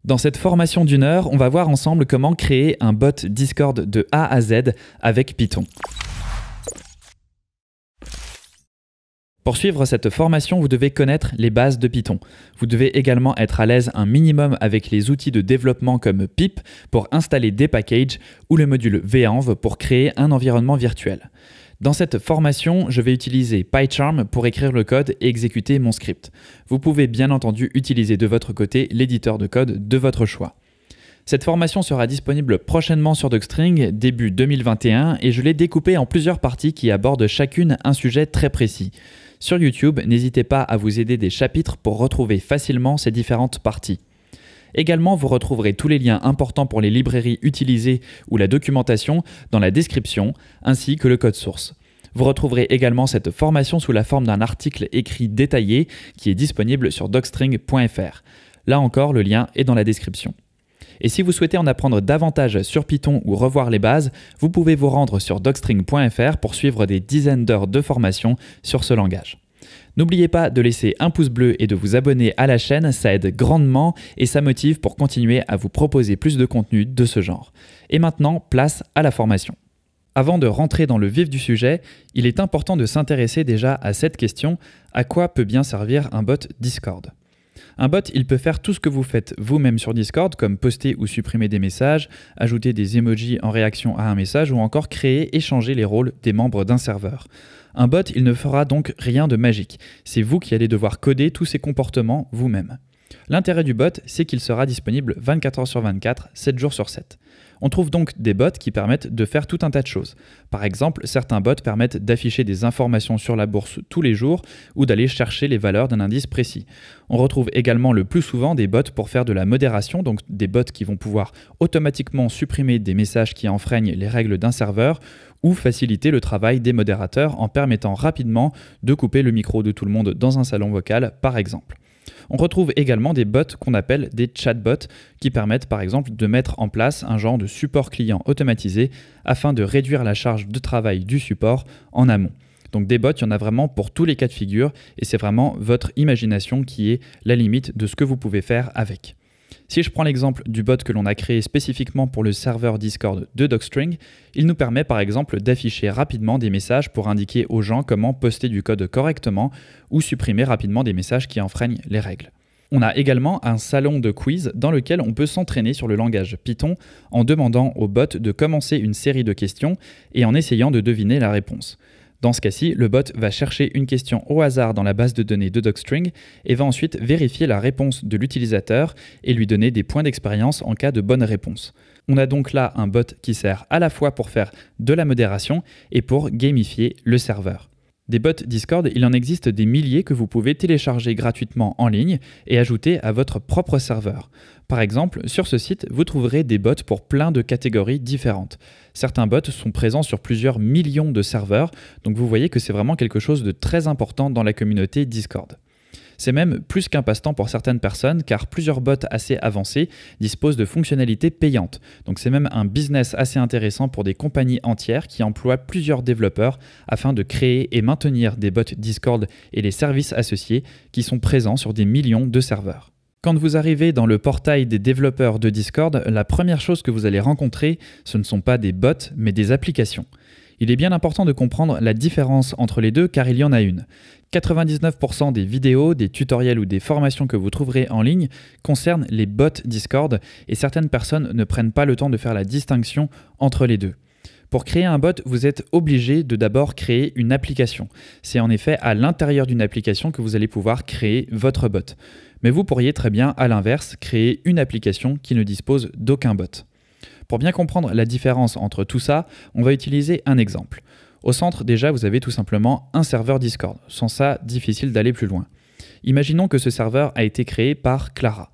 Dans cette formation d'1 heure, on va voir ensemble comment créer un bot Discord de A à Z avec Python. Pour suivre cette formation, vous devez connaître les bases de Python. Vous devez également être à l'aise un minimum avec les outils de développement comme pip pour installer des packages ou le module venv pour créer un environnement virtuel. Dans cette formation, je vais utiliser PyCharm pour écrire le code et exécuter mon script. Vous pouvez bien entendu utiliser de votre côté l'éditeur de code de votre choix. Cette formation sera disponible prochainement sur Docstring, début 2021, et je l'ai découpée en plusieurs parties qui abordent chacune un sujet très précis. Sur YouTube, n'hésitez pas à vous aider des chapitres pour retrouver facilement ces différentes parties. Également, vous retrouverez tous les liens importants pour les librairies utilisées ou la documentation dans la description, ainsi que le code source. Vous retrouverez également cette formation sous la forme d'un article écrit détaillé qui est disponible sur docstring.fr. Là encore, le lien est dans la description. Et si vous souhaitez en apprendre davantage sur Python ou revoir les bases, vous pouvez vous rendre sur docstring.fr pour suivre des dizaines d'heures de formation sur ce langage. N'oubliez pas de laisser un pouce bleu et de vous abonner à la chaîne, ça aide grandement et ça motive pour continuer à vous proposer plus de contenu de ce genre. Et maintenant, place à la formation. Avant de rentrer dans le vif du sujet, il est important de s'intéresser déjà à cette question: à quoi peut bien servir un bot Discord ? Un bot, il peut faire tout ce que vous faites vous-même sur Discord, comme poster ou supprimer des messages, ajouter des emojis en réaction à un message ou encore créer, échanger les rôles des membres d'un serveur. Un bot, il ne fera donc rien de magique. C'est vous qui allez devoir coder tous ces comportements vous-même. L'intérêt du bot, c'est qu'il sera disponible 24 heures sur 24, 7 jours sur 7. On trouve donc des bots qui permettent de faire tout un tas de choses. Par exemple, certains bots permettent d'afficher des informations sur la bourse tous les jours ou d'aller chercher les valeurs d'un indice précis. On retrouve également le plus souvent des bots pour faire de la modération, donc des bots qui vont pouvoir automatiquement supprimer des messages qui enfreignent les règles d'un serveur ou faciliter le travail des modérateurs en permettant rapidement de couper le micro de tout le monde dans un salon vocal, par exemple. On retrouve également des bots qu'on appelle des chatbots qui permettent par exemple de mettre en place un genre de support client automatisé afin de réduire la charge de travail du support en amont. Donc des bots, il y en a vraiment pour tous les cas de figure et c'est vraiment votre imagination qui est la limite de ce que vous pouvez faire avec. Si je prends l'exemple du bot que l'on a créé spécifiquement pour le serveur Discord de Docstring, il nous permet par exemple d'afficher rapidement des messages pour indiquer aux gens comment poster du code correctement ou supprimer rapidement des messages qui enfreignent les règles. On a également un salon de quiz dans lequel on peut s'entraîner sur le langage Python en demandant au bot de commencer une série de questions et en essayant de deviner la réponse. Dans ce cas-ci, le bot va chercher une question au hasard dans la base de données de Docstring et va ensuite vérifier la réponse de l'utilisateur et lui donner des points d'expérience en cas de bonne réponse. On a donc là un bot qui sert à la fois pour faire de la modération et pour gamifier le serveur. Des bots Discord, il en existe des milliers que vous pouvez télécharger gratuitement en ligne et ajouter à votre propre serveur. Par exemple, sur ce site, vous trouverez des bots pour plein de catégories différentes. Certains bots sont présents sur plusieurs millions de serveurs, donc vous voyez que c'est vraiment quelque chose de très important dans la communauté Discord. C'est même plus qu'un passe-temps pour certaines personnes car plusieurs bots assez avancés disposent de fonctionnalités payantes. Donc c'est même un business assez intéressant pour des compagnies entières qui emploient plusieurs développeurs afin de créer et maintenir des bots Discord et les services associés qui sont présents sur des millions de serveurs. Quand vous arrivez dans le portail des développeurs de Discord, la première chose que vous allez rencontrer, ce ne sont pas des bots mais des applications. Il est bien important de comprendre la différence entre les deux car il y en a une. 99% des vidéos, des tutoriels ou des formations que vous trouverez en ligne concernent les bots Discord et certaines personnes ne prennent pas le temps de faire la distinction entre les deux. Pour créer un bot, vous êtes obligé de d'abord créer une application. C'est en effet à l'intérieur d'une application que vous allez pouvoir créer votre bot. Mais vous pourriez très bien, à l'inverse, créer une application qui ne dispose d'aucun bot. Pour bien comprendre la différence entre tout ça, on va utiliser un exemple. Au centre, déjà, vous avez tout simplement un serveur Discord. Sans ça, difficile d'aller plus loin. Imaginons que ce serveur a été créé par Clara.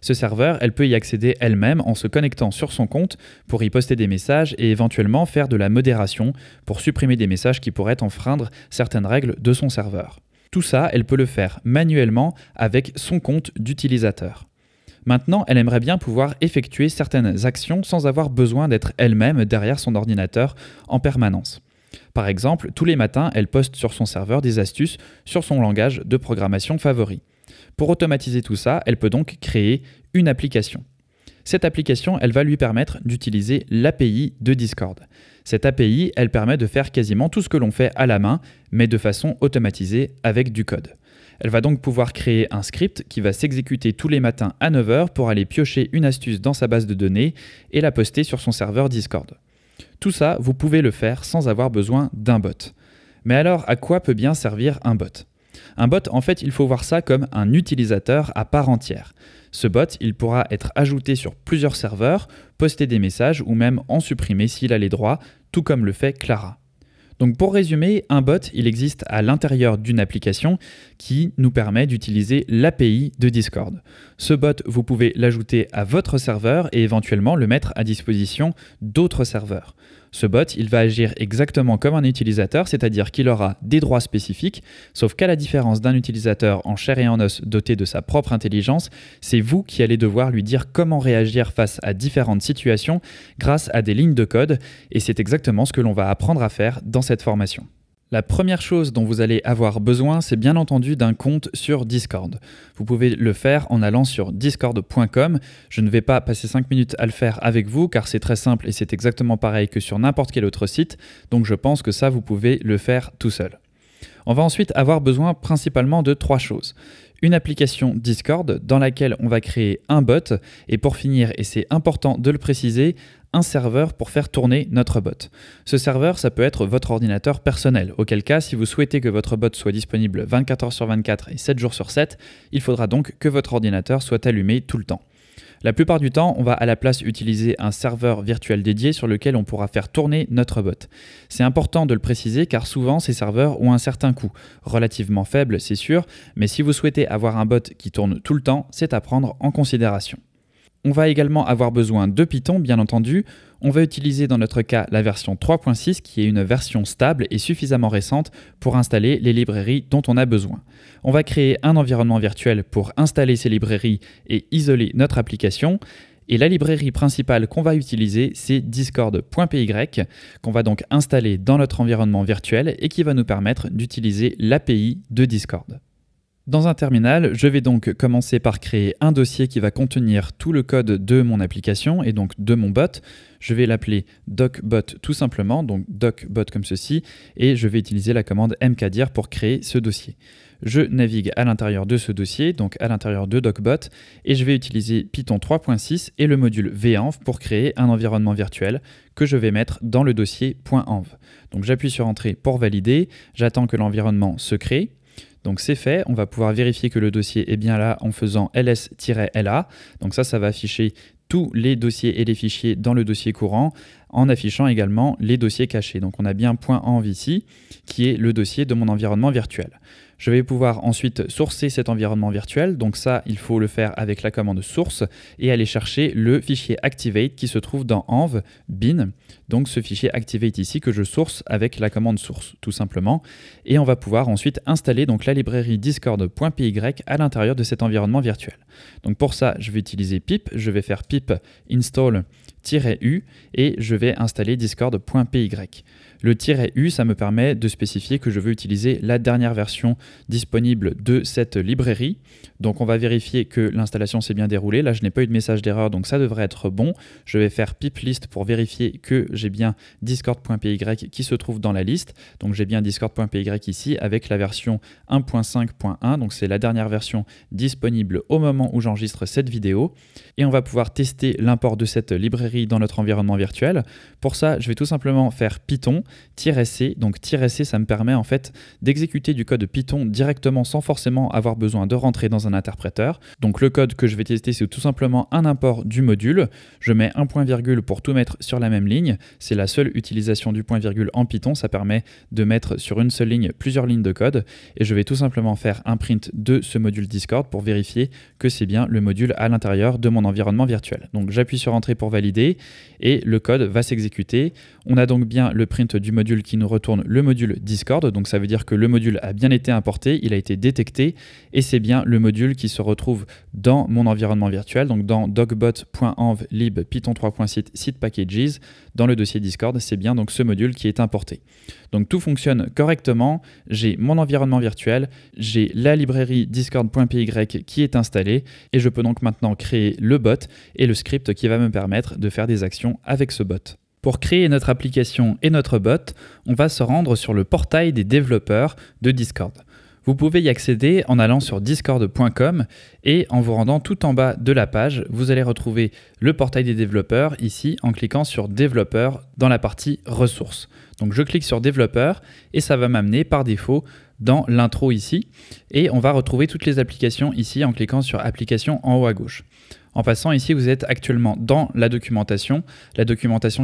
Ce serveur, elle peut y accéder elle-même en se connectant sur son compte pour y poster des messages et éventuellement faire de la modération pour supprimer des messages qui pourraient enfreindre certaines règles de son serveur. Tout ça, elle peut le faire manuellement avec son compte d'utilisateur. Maintenant, elle aimerait bien pouvoir effectuer certaines actions sans avoir besoin d'être elle-même derrière son ordinateur en permanence. Par exemple, tous les matins, elle poste sur son serveur des astuces sur son langage de programmation favori. Pour automatiser tout ça, elle peut donc créer une application. Cette application, elle va lui permettre d'utiliser l'API de Discord. Cette API, elle permet de faire quasiment tout ce que l'on fait à la main, mais de façon automatisée avec du code. Elle va donc pouvoir créer un script qui va s'exécuter tous les matins à 9 h pour aller piocher une astuce dans sa base de données et la poster sur son serveur Discord. Tout ça, vous pouvez le faire sans avoir besoin d'un bot. Mais alors, à quoi peut bien servir un bot ? Un bot, en fait, il faut voir ça comme un utilisateur à part entière. Ce bot, il pourra être ajouté sur plusieurs serveurs, poster des messages ou même en supprimer s'il a les droits, tout comme le fait Clara. Donc pour résumer, un bot, il existe à l'intérieur d'une application qui nous permet d'utiliser l'API de Discord. Ce bot, vous pouvez l'ajouter à votre serveur et éventuellement le mettre à disposition d'autres serveurs. Ce bot, il va agir exactement comme un utilisateur, c'est-à-dire qu'il aura des droits spécifiques, sauf qu'à la différence d'un utilisateur en chair et en os doté de sa propre intelligence, c'est vous qui allez devoir lui dire comment réagir face à différentes situations grâce à des lignes de code, et c'est exactement ce que l'on va apprendre à faire dans cette formation. La première chose dont vous allez avoir besoin, c'est bien entendu d'un compte sur Discord. Vous pouvez le faire en allant sur discord.com. Je ne vais pas passer 5 minutes à le faire avec vous car c'est très simple et c'est exactement pareil que sur n'importe quel autre site. Donc je pense que ça, vous pouvez le faire tout seul. On va ensuite avoir besoin principalement de 3 choses. Une application Discord dans laquelle on va créer un bot et pour finir, et c'est important de le préciser, un serveur pour faire tourner notre bot. Ce serveur, ça peut être votre ordinateur personnel, auquel cas, si vous souhaitez que votre bot soit disponible 24 h sur 24 et 7 jours sur 7, il faudra donc que votre ordinateur soit allumé tout le temps. La plupart du temps, on va à la place utiliser un serveur virtuel dédié sur lequel on pourra faire tourner notre bot. C'est important de le préciser car souvent ces serveurs ont un certain coût, relativement faible c'est sûr, mais si vous souhaitez avoir un bot qui tourne tout le temps, c'est à prendre en considération. On va également avoir besoin de Python, bien entendu. On va utiliser dans notre cas la version 3.6 qui est une version stable et suffisamment récente pour installer les librairies dont on a besoin. On va créer un environnement virtuel pour installer ces librairies et isoler notre application. Et la librairie principale qu'on va utiliser, c'est discord.py, qu'on va donc installer dans notre environnement virtuel et qui va nous permettre d'utiliser l'API de Discord. Dans un terminal, je vais donc commencer par créer un dossier qui va contenir tout le code de mon application et donc de mon bot. Je vais l'appeler docbot tout simplement, donc docbot comme ceci, et je vais utiliser la commande mkdir pour créer ce dossier. Je navigue à l'intérieur de ce dossier, donc à l'intérieur de docbot, et je vais utiliser Python 3.6 et le module venv pour créer un environnement virtuel que je vais mettre dans le dossier .env. Donc j'appuie sur Entrée pour valider, j'attends que l'environnement se crée. Donc c'est fait, on va pouvoir vérifier que le dossier est bien là en faisant ls-la. Donc ça va afficher tous les dossiers et les fichiers dans le dossier courant en affichant également les dossiers cachés. Donc on a bien .env ici qui est le dossier de mon environnement virtuel. Je vais pouvoir ensuite sourcer cet environnement virtuel. Donc ça, il faut le faire avec la commande source et aller chercher le fichier activate qui se trouve dans env bin. Donc ce fichier activate ici que je source avec la commande source tout simplement. Et on va pouvoir ensuite installer donc la librairie discord.py à l'intérieur de cet environnement virtuel. Donc pour ça, je vais utiliser pip. Je vais faire pip install-u et je vais installer discord.py. Le "-u", ça me permet de spécifier que je veux utiliser la dernière version disponible de cette librairie. Donc on va vérifier que l'installation s'est bien déroulée. Là, je n'ai pas eu de message d'erreur, donc ça devrait être bon. Je vais faire pip list pour vérifier que j'ai bien discord.py qui se trouve dans la liste. Donc j'ai bien discord.py ici avec la version 1.5.1. Donc c'est la dernière version disponible au moment où j'enregistre cette vidéo. Et on va pouvoir tester l'import de cette librairie dans notre environnement virtuel. Pour ça, je vais tout simplement faire Python -c. Donc -c, ça me permet en fait d'exécuter du code Python directement sans forcément avoir besoin de rentrer dans un interpréteur. Donc le code que je vais tester, c'est tout simplement un import du module. Je mets un point virgule pour tout mettre sur la même ligne. C'est la seule utilisation du point virgule en Python. Ça permet de mettre sur une seule ligne plusieurs lignes de code. Et je vais tout simplement faire un print de ce module Discord pour vérifier que c'est bien le module à l'intérieur de mon environnement virtuel. Donc j'appuie sur Entrée pour valider et le code va s'exécuter. On a donc bien le print script du module qui nous retourne le module Discord. Donc ça veut dire que le module a bien été importé, il a été détecté et c'est bien le module qui se retrouve dans mon environnement virtuel, donc dans dogbot.env lib python 3.site site packages, dans le dossier Discord, c'est bien donc ce module qui est importé. Donc tout fonctionne correctement, j'ai mon environnement virtuel, j'ai la librairie discord.py qui est installée et je peux donc maintenant créer le bot et le script qui va me permettre de faire des actions avec ce bot. Pour créer notre application et notre bot, on va se rendre sur le portail des développeurs de Discord. Vous pouvez y accéder en allant sur discord.com et en vous rendant tout en bas de la page, vous allez retrouver le portail des développeurs ici en cliquant sur développeurs dans la partie ressources. Donc je clique sur développeurs et ça va m'amener par défaut dans l'intro ici et on va retrouver toutes les applications ici en cliquant sur applications en haut à gauche. En passant ici, vous êtes actuellement dans la documentation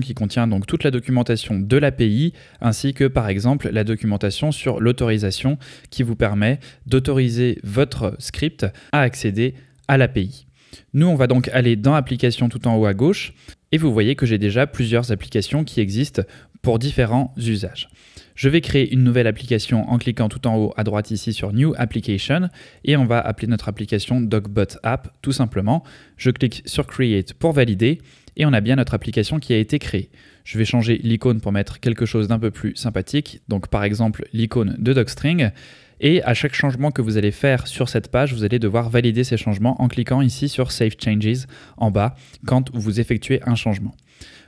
qui contient donc toute la documentation de l'API, ainsi que par exemple la documentation sur l'autorisation qui vous permet d'autoriser votre script à accéder à l'API. Nous, on va donc aller dans Applications tout en haut à gauche, et vous voyez que j'ai déjà plusieurs applications qui existent pour différents usages. Je vais créer une nouvelle application en cliquant tout en haut à droite ici sur New Application et on va appeler notre application Dogbot App tout simplement. Je clique sur Create pour valider et on a bien notre application qui a été créée. Je vais changer l'icône pour mettre quelque chose d'un peu plus sympathique, donc par exemple l'icône de Docstring. Et à chaque changement que vous allez faire sur cette page, vous allez devoir valider ces changements en cliquant ici sur Save Changes en bas quand vous effectuez un changement.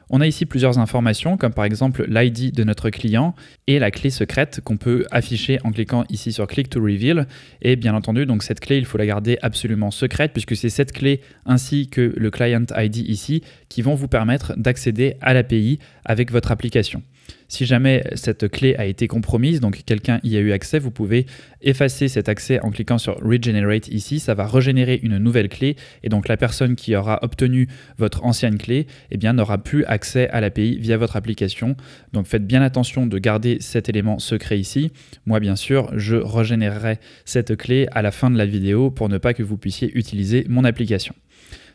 On a ici plusieurs informations, comme par exemple l'ID de notre client et la clé secrète qu'on peut afficher en cliquant ici sur Click to Reveal. Et bien entendu, donc cette clé, il faut la garder absolument secrète puisque c'est cette clé ainsi que le Client ID ici qui vont vous permettre d'accéder à l'API avec votre application. Si jamais cette clé a été compromise, donc quelqu'un y a eu accès, vous pouvez effacer cet accès en cliquant sur Regenerate ici, ça va régénérer une nouvelle clé et donc la personne qui aura obtenu votre ancienne clé eh bien, n'aura plus accès à l'API via votre application. Donc faites bien attention de garder cet élément secret ici. Moi bien sûr, je régénérerai cette clé à la fin de la vidéo pour ne pas que vous puissiez utiliser mon application.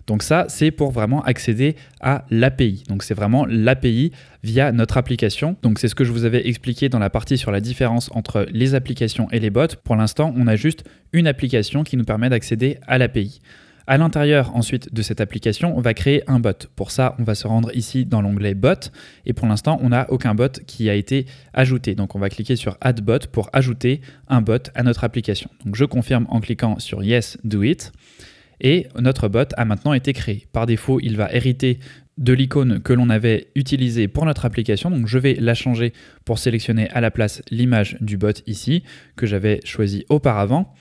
Donc ça, c'est pour vraiment accéder à l'API. Donc c'est vraiment l'API via notre application. Donc c'est ce que je vous avais expliqué dans la partie sur la différence entre les applications et les bots. Pour l'instant, on a juste une application qui nous permet d'accéder à l'API. À l'intérieur ensuite de cette application, on va créer un bot. Pour ça, on va se rendre ici dans l'onglet bot et pour l'instant, on n'a aucun bot qui a été ajouté. Donc on va cliquer sur Add Bot pour ajouter un bot à notre application. Donc je confirme en cliquant sur Yes, do it. Et notre bot a maintenant été créé. Par défaut, il va hériter de l'icône que l'on avait utilisée pour notre application. Donc je vais la changer pour sélectionner à la place l'image du bot ici, que j'avais choisi auparavant.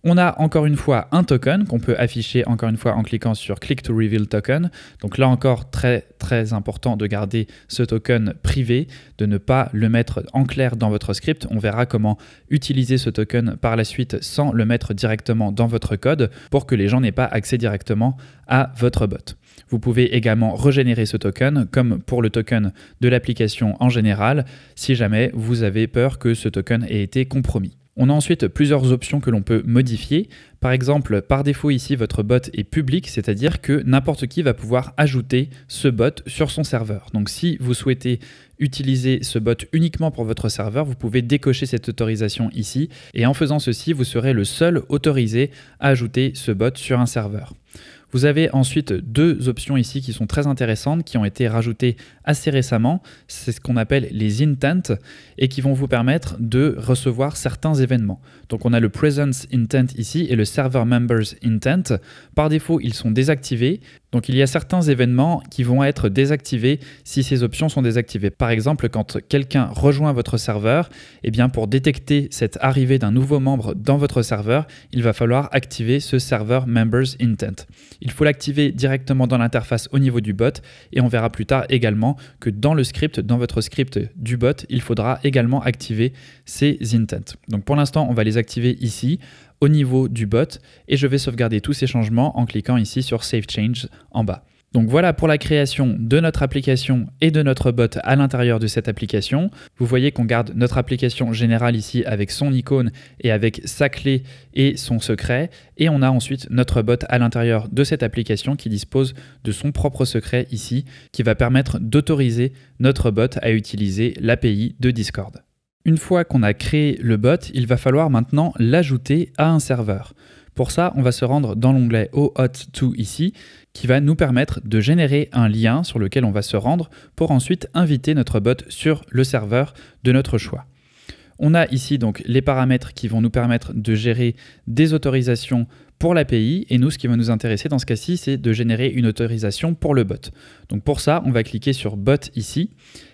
On a encore une fois un token qu'on peut afficher encore une fois en cliquant sur Click to Reveal Token. Donc là encore, très important de garder ce token privé, de ne pas le mettre en clair dans votre script. On verra comment utiliser ce token par la suite sans le mettre directement dans votre code pour que les gens n'aient pas accès directement à votre bot. Vous pouvez également régénérer ce token comme pour le token de l'application en général si jamais vous avez peur que ce token ait été compromis. On a ensuite plusieurs options que l'on peut modifier. Par exemple, par défaut ici, votre bot est public, c'est-à-dire que n'importe qui va pouvoir ajouter ce bot sur son serveur. Donc si vous souhaitez utiliser ce bot uniquement pour votre serveur, vous pouvez décocher cette autorisation ici. Et en faisant ceci, vous serez le seul autorisé à ajouter ce bot sur un serveur. Vous avez ensuite deux options ici qui sont très intéressantes, qui ont été rajoutées assez récemment. C'est ce qu'on appelle les intents et qui vont vous permettre de recevoir certains événements. Donc on a le presence intent ici et le server members intent. Par défaut, ils sont désactivés. Donc il y a certains événements qui vont être désactivés si ces options sont désactivées. Par exemple, quand quelqu'un rejoint votre serveur, eh bien pour détecter cette arrivée d'un nouveau membre dans votre serveur, il va falloir activer ce server members intent. Il faut l'activer directement dans l'interface au niveau du bot et on verra plus tard également que dans le script, dans votre script du bot, il faudra également activer ces intents. Donc pour l'instant, on va les activer ici au niveau du bot et je vais sauvegarder tous ces changements en cliquant ici sur Save Change en bas. Donc voilà pour la création de notre application et de notre bot à l'intérieur de cette application. Vous voyez qu'on garde notre application générale ici avec son icône et avec sa clé et son secret. Et on a ensuite notre bot à l'intérieur de cette application qui dispose de son propre secret ici, qui va permettre d'autoriser notre bot à utiliser l'API de Discord. Une fois qu'on a créé le bot, il va falloir maintenant l'ajouter à un serveur. Pour ça, on va se rendre dans l'onglet OAuth2 ici, qui va nous permettre de générer un lien sur lequel on va se rendre pour ensuite inviter notre bot sur le serveur de notre choix. On a ici donc les paramètres qui vont nous permettre de gérer des autorisations pour l'API et nous, ce qui va nous intéresser dans ce cas-ci, c'est de générer une autorisation pour le bot. Donc pour ça, on va cliquer sur bot ici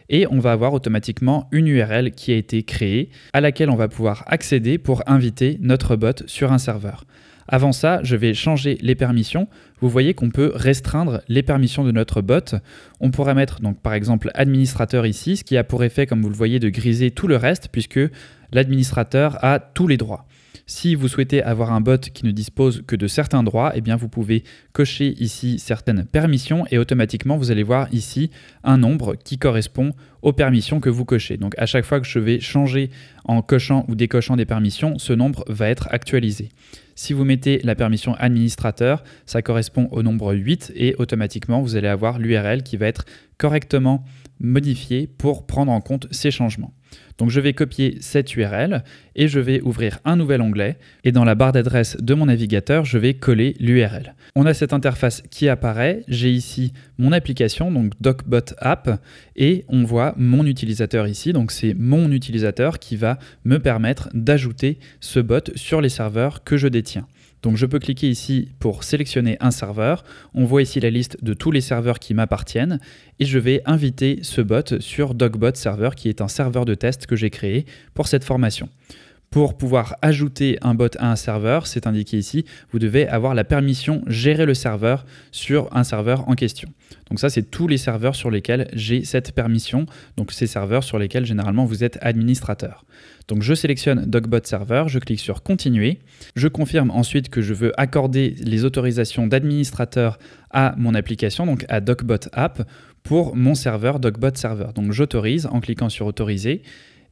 et on va avoir automatiquement une URL qui a été créée à laquelle on va pouvoir accéder pour inviter notre bot sur un serveur. Avant ça, je vais changer les permissions. Vous voyez qu'on peut restreindre les permissions de notre bot. On pourrait mettre donc par exemple administrateur ici, ce qui a pour effet, comme vous le voyez, de griser tout le reste puisque l'administrateur a tous les droits. Si vous souhaitez avoir un bot qui ne dispose que de certains droits, eh bien vous pouvez cocher ici certaines permissions et automatiquement vous allez voir ici un nombre qui correspond aux permissions que vous cochez. Donc à chaque fois que je vais changer en cochant ou décochant des permissions, ce nombre va être actualisé. Si vous mettez la permission administrateur, ça correspond au nombre 8 et automatiquement vous allez avoir l'URL qui va être correctement modifiée pour prendre en compte ces changements. Donc je vais copier cette URL et je vais ouvrir un nouvel onglet et dans la barre d'adresse de mon navigateur, je vais coller l'URL. On a cette interface qui apparaît, j'ai ici mon application, donc DocBot App, et on voit mon utilisateur ici, donc c'est mon utilisateur qui va me permettre d'ajouter ce bot sur les serveurs que je détiens. Donc je peux cliquer ici pour sélectionner un serveur, on voit ici la liste de tous les serveurs qui m'appartiennent et je vais inviter ce bot sur DocBot Server qui est un serveur de test que j'ai créé pour cette formation. Pour pouvoir ajouter un bot à un serveur, c'est indiqué ici, vous devez avoir la permission gérer le serveur sur un serveur en question. Donc ça, c'est tous les serveurs sur lesquels j'ai cette permission, donc ces serveurs sur lesquels généralement vous êtes administrateur. Donc je sélectionne DocBot Server, je clique sur Continuer, je confirme ensuite que je veux accorder les autorisations d'administrateur à mon application, donc à DocBot App, pour mon serveur DocBot Server. Donc j'autorise en cliquant sur Autoriser.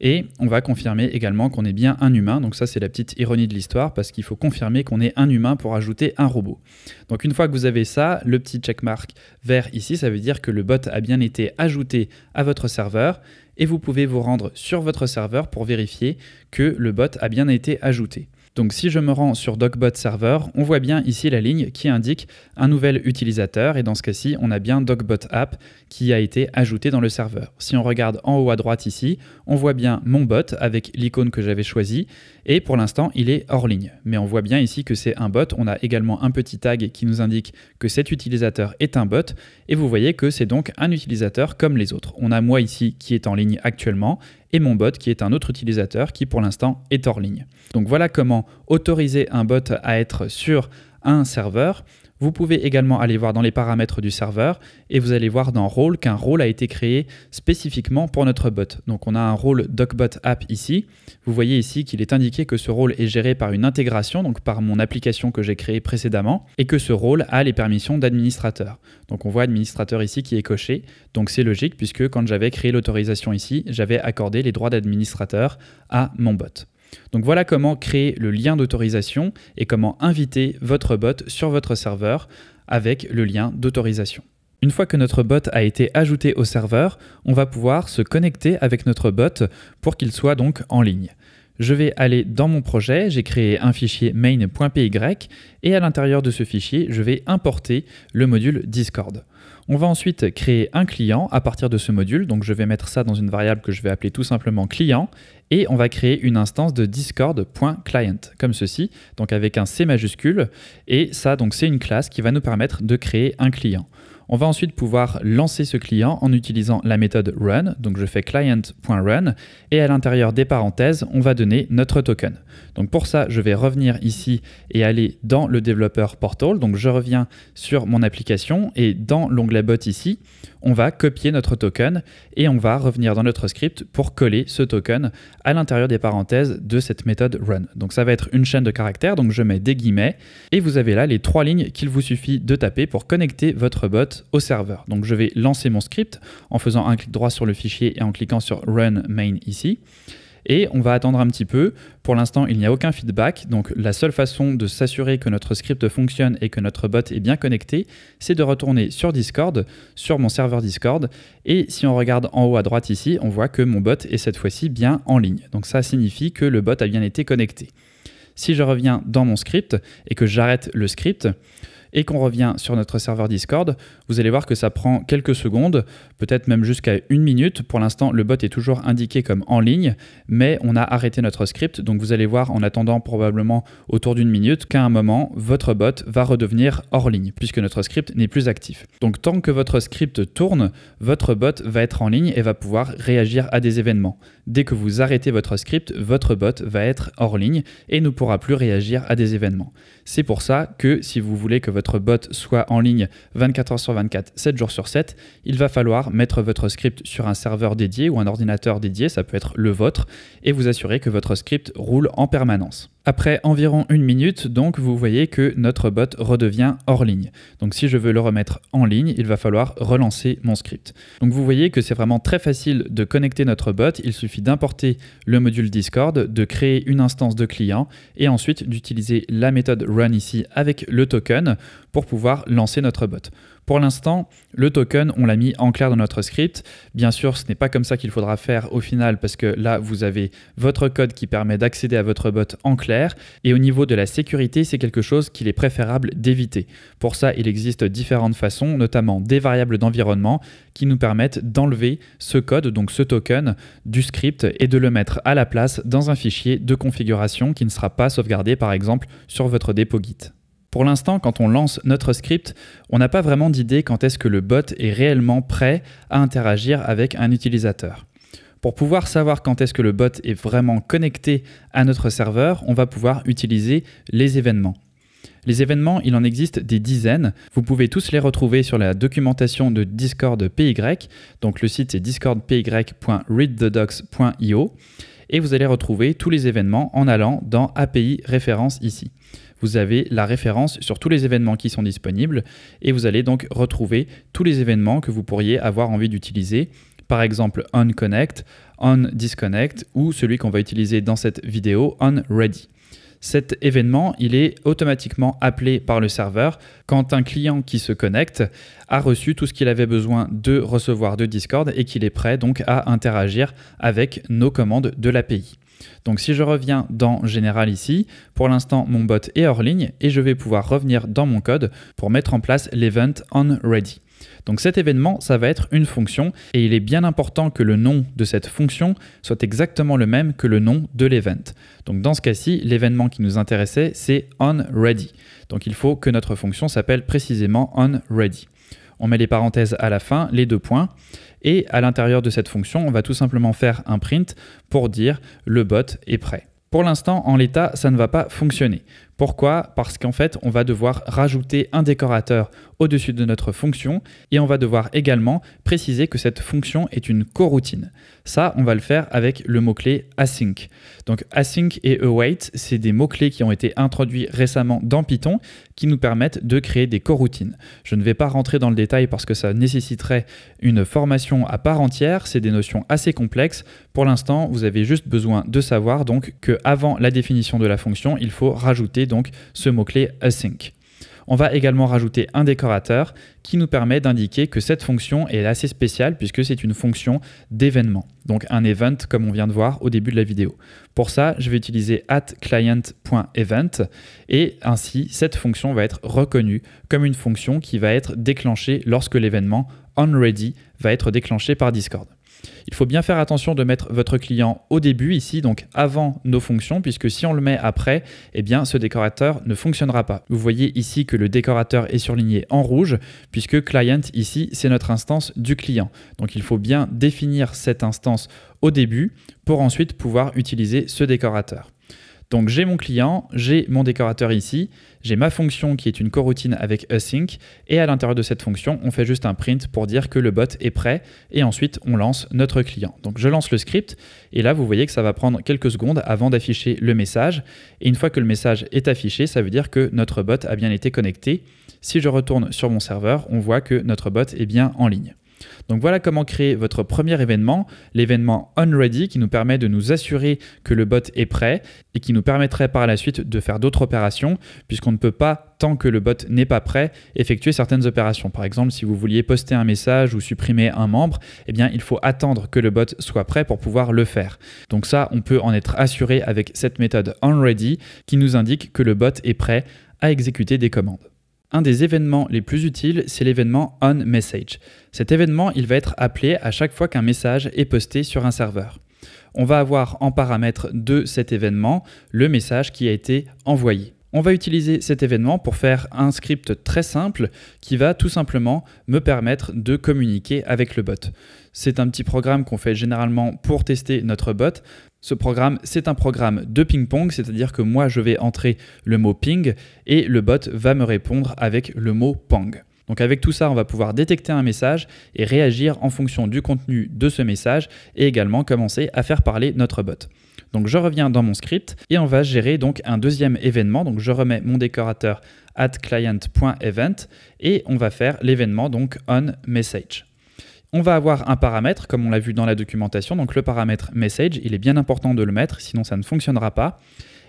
Et on va confirmer également qu'on est bien un humain. Donc ça, c'est la petite ironie de l'histoire parce qu'il faut confirmer qu'on est un humain pour ajouter un robot. Donc une fois que vous avez ça, le petit checkmark vert ici, ça veut dire que le bot a bien été ajouté à votre serveur et vous pouvez vous rendre sur votre serveur pour vérifier que le bot a bien été ajouté. Donc si je me rends sur DocBot Server, on voit bien ici la ligne qui indique un nouvel utilisateur et dans ce cas-ci, on a bien DocBot App qui a été ajouté dans le serveur. Si on regarde en haut à droite ici, on voit bien mon bot avec l'icône que j'avais choisie et pour l'instant, il est hors ligne. Mais on voit bien ici que c'est un bot. On a également un petit tag qui nous indique que cet utilisateur est un bot et vous voyez que c'est donc un utilisateur comme les autres. On a moi ici qui est en ligne actuellement et mon bot qui est un autre utilisateur qui pour l'instant est hors ligne. Donc voilà comment autoriser un bot à être sur un serveur. Vous pouvez également aller voir dans les paramètres du serveur et vous allez voir dans Rôle qu'un rôle a été créé spécifiquement pour notre bot. Donc on a un rôle DocBot App ici. Vous voyez ici qu'il est indiqué que ce rôle est géré par une intégration, donc par mon application que j'ai créée précédemment, et que ce rôle a les permissions d'administrateur. Donc on voit administrateur ici qui est coché. Donc c'est logique puisque quand j'avais créé l'autorisation ici, j'avais accordé les droits d'administrateur à mon bot. Donc voilà comment créer le lien d'autorisation et comment inviter votre bot sur votre serveur avec le lien d'autorisation. Une fois que notre bot a été ajouté au serveur, on va pouvoir se connecter avec notre bot pour qu'il soit donc en ligne. Je vais aller dans mon projet, j'ai créé un fichier main.py et à l'intérieur de ce fichier, je vais importer le module Discord. On va ensuite créer un client à partir de ce module, donc je vais mettre ça dans une variable que je vais appeler tout simplement client et on va créer une instance de discord.client comme ceci, donc avec un C majuscule et ça donc c'est une classe qui va nous permettre de créer un client. On va ensuite pouvoir lancer ce client en utilisant la méthode run. Donc je fais client.run et à l'intérieur des parenthèses, on va donner notre token. Donc pour ça, je vais revenir ici et aller dans le développeur portal. Donc je reviens sur mon application et dans l'onglet bot ici, on va copier notre token et on va revenir dans notre script pour coller ce token à l'intérieur des parenthèses de cette méthode run. Donc ça va être une chaîne de caractères, donc je mets des guillemets et vous avez là les 3 lignes qu'il vous suffit de taper pour connecter votre bot bot au serveur. Donc je vais lancer mon script en faisant un clic droit sur le fichier et en cliquant sur Run Main ici. Et on va attendre un petit peu. Pour l'instant, il n'y a aucun feedback. Donc la seule façon de s'assurer que notre script fonctionne et que notre bot est bien connecté, c'est de retourner sur Discord, sur mon serveur Discord. Et si on regarde en haut à droite ici, on voit que mon bot est cette fois-ci bien en ligne. Donc ça signifie que le bot a bien été connecté. Si je reviens dans mon script et que j'arrête le script, et qu'on revient sur notre serveur Discord, vous allez voir que ça prend quelques secondes, peut-être même jusqu'à 1 minute. Pour l'instant, le bot est toujours indiqué comme en ligne, mais on a arrêté notre script. Donc vous allez voir en attendant probablement autour d'1 minute qu'à un moment, votre bot va redevenir hors ligne, puisque notre script n'est plus actif. Donc tant que votre script tourne, votre bot va être en ligne et va pouvoir réagir à des événements. Dès que vous arrêtez votre script, votre bot va être hors ligne et ne pourra plus réagir à des événements. C'est pour ça que si vous voulez que votre bot soit en ligne 24 heures sur 24, 7 jours sur 7, il va falloir mettre votre script sur un serveur dédié ou un ordinateur dédié, ça peut être le vôtre, et vous assurer que votre script roule en permanence. Après environ 1 minute, donc, vous voyez que notre bot redevient hors ligne. Donc si je veux le remettre en ligne, il va falloir relancer mon script. Donc vous voyez que c'est vraiment très facile de connecter notre bot. Il suffit d'importer le module Discord, de créer une instance de client et ensuite d'utiliser la méthode run ici avec le token pour pouvoir lancer notre bot. Pour l'instant, le token, on l'a mis en clair dans notre script. Bien sûr, ce n'est pas comme ça qu'il faudra faire au final parce que là, vous avez votre code qui permet d'accéder à votre bot en clair. Et au niveau de la sécurité, c'est quelque chose qu'il est préférable d'éviter. Pour ça, il existe différentes façons, notamment des variables d'environnement qui nous permettent d'enlever ce code, donc ce token, du script et de le mettre à la place dans un fichier de configuration qui ne sera pas sauvegardé, par exemple, sur votre dépôt Git. Pour l'instant, quand on lance notre script, on n'a pas vraiment d'idée quand est-ce que le bot est réellement prêt à interagir avec un utilisateur. Pour pouvoir savoir quand est-ce que le bot est vraiment connecté à notre serveur, on va pouvoir utiliser les événements. Les événements, il en existe des dizaines. Vous pouvez tous les retrouver sur la documentation de Discord PY. Donc le site est discordpy.readthedocs.io et vous allez retrouver tous les événements en allant dans API référence ici. Vous avez la référence sur tous les événements qui sont disponibles et vous allez donc retrouver tous les événements que vous pourriez avoir envie d'utiliser. Par exemple, onConnect, onDisconnect ou celui qu'on va utiliser dans cette vidéo, onReady. Cet événement, il est automatiquement appelé par le serveur quand un client qui se connecte a reçu tout ce qu'il avait besoin de recevoir de Discord et qu'il est prêt donc à interagir avec nos commandes de l'API. Donc si je reviens dans Général ici, pour l'instant mon bot est hors ligne et je vais pouvoir revenir dans mon code pour mettre en place l'event onReady. Donc cet événement, ça va être une fonction et il est bien important que le nom de cette fonction soit exactement le même que le nom de l'event. Donc dans ce cas-ci, l'événement qui nous intéressait, c'est onReady. Donc il faut que notre fonction s'appelle précisément onReady. On met les parenthèses à la fin, les 2 points, et à l'intérieur de cette fonction, on va tout simplement faire un print pour dire le bot est prêt. Pour l'instant, en l'état, ça ne va pas fonctionner. Pourquoi? Parce qu'en fait, on va devoir rajouter un décorateur au-dessus de notre fonction et on va devoir également préciser que cette fonction est une coroutine. Ça, on va le faire avec le mot-clé async. Donc async et await, c'est des mots-clés qui ont été introduits récemment dans Python qui nous permettent de créer des coroutines. Je ne vais pas rentrer dans le détail parce que ça nécessiterait une formation à part entière, c'est des notions assez complexes. Pour l'instant, vous avez juste besoin de savoir donc qu'avant la définition de la fonction, il faut rajouter donc ce mot-clé async. On va également rajouter un décorateur qui nous permet d'indiquer que cette fonction est assez spéciale puisque c'est une fonction d'événement. Donc un event comme on vient de voir au début de la vidéo. Pour ça, je vais utiliser @client.event et ainsi cette fonction va être reconnue comme une fonction qui va être déclenchée lorsque l'événement onReady va être déclenché par Discord. Il faut bien faire attention de mettre votre client au début ici, donc avant nos fonctions, puisque si on le met après, eh bien ce décorateur ne fonctionnera pas. Vous voyez ici que le décorateur est surligné en rouge, puisque client ici, c'est notre instance du client. Donc il faut bien définir cette instance au début pour ensuite pouvoir utiliser ce décorateur. Donc j'ai mon client, j'ai mon décorateur ici, j'ai ma fonction qui est une coroutine avec async, et à l'intérieur de cette fonction, on fait juste un print pour dire que le bot est prêt, et ensuite on lance notre client. Donc je lance le script, et là vous voyez que ça va prendre quelques secondes avant d'afficher le message, et une fois que le message est affiché, ça veut dire que notre bot a bien été connecté. Si je retourne sur mon serveur, on voit que notre bot est bien en ligne. Donc voilà comment créer votre premier événement, l'événement onReady qui nous permet de nous assurer que le bot est prêt et qui nous permettrait par la suite de faire d'autres opérations puisqu'on ne peut pas, tant que le bot n'est pas prêt, effectuer certaines opérations. Par exemple, si vous vouliez poster un message ou supprimer un membre, eh bien, il faut attendre que le bot soit prêt pour pouvoir le faire. Donc ça, on peut en être assuré avec cette méthode onReady qui nous indique que le bot est prêt à exécuter des commandes. Un des événements les plus utiles, c'est l'événement onMessage. Cet événement, il va être appelé à chaque fois qu'un message est posté sur un serveur. On va avoir en paramètre de cet événement le message qui a été envoyé. On va utiliser cet événement pour faire un script très simple qui va tout simplement me permettre de communiquer avec le bot. C'est un petit programme qu'on fait généralement pour tester notre bot. Ce programme, c'est un programme de ping-pong, c'est-à-dire que moi, je vais entrer le mot ping et le bot va me répondre avec le mot pong. Donc avec tout ça, on va pouvoir détecter un message et réagir en fonction du contenu de ce message et également commencer à faire parler notre bot. Donc je reviens dans mon script et on va gérer donc un deuxième événement. Donc je remets mon décorateur @client.event et on va faire l'événement donc onMessage. On va avoir un paramètre, comme on l'a vu dans la documentation, donc le paramètre message, il est bien important de le mettre, sinon ça ne fonctionnera pas.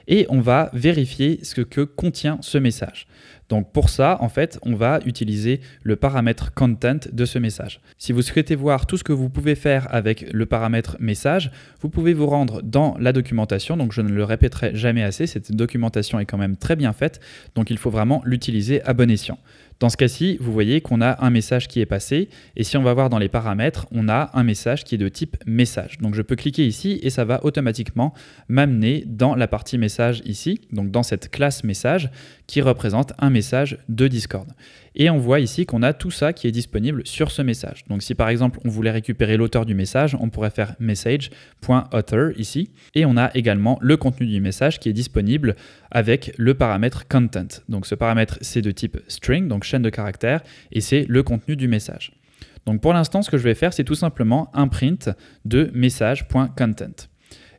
Et on va vérifier ce que contient ce message. Donc pour ça, en fait, on va utiliser le paramètre content de ce message. Si vous souhaitez voir tout ce que vous pouvez faire avec le paramètre message, vous pouvez vous rendre dans la documentation. Donc je ne le répéterai jamais assez, cette documentation est quand même très bien faite, donc il faut vraiment l'utiliser à bon escient. Dans ce cas-ci, vous voyez qu'on a un message qui est passé et si on va voir dans les paramètres, on a un message qui est de type message. Donc je peux cliquer ici et ça va automatiquement m'amener dans la partie message ici, donc dans cette classe message qui représente un message de Discord. Et on voit ici qu'on a tout ça qui est disponible sur ce message. Donc si par exemple on voulait récupérer l'auteur du message, on pourrait faire message.author ici. Et on a également le contenu du message qui est disponible avec le paramètre content. Donc ce paramètre c'est de type string, donc chaîne de caractères, et c'est le contenu du message. Donc pour l'instant ce que je vais faire c'est tout simplement un print de message.content.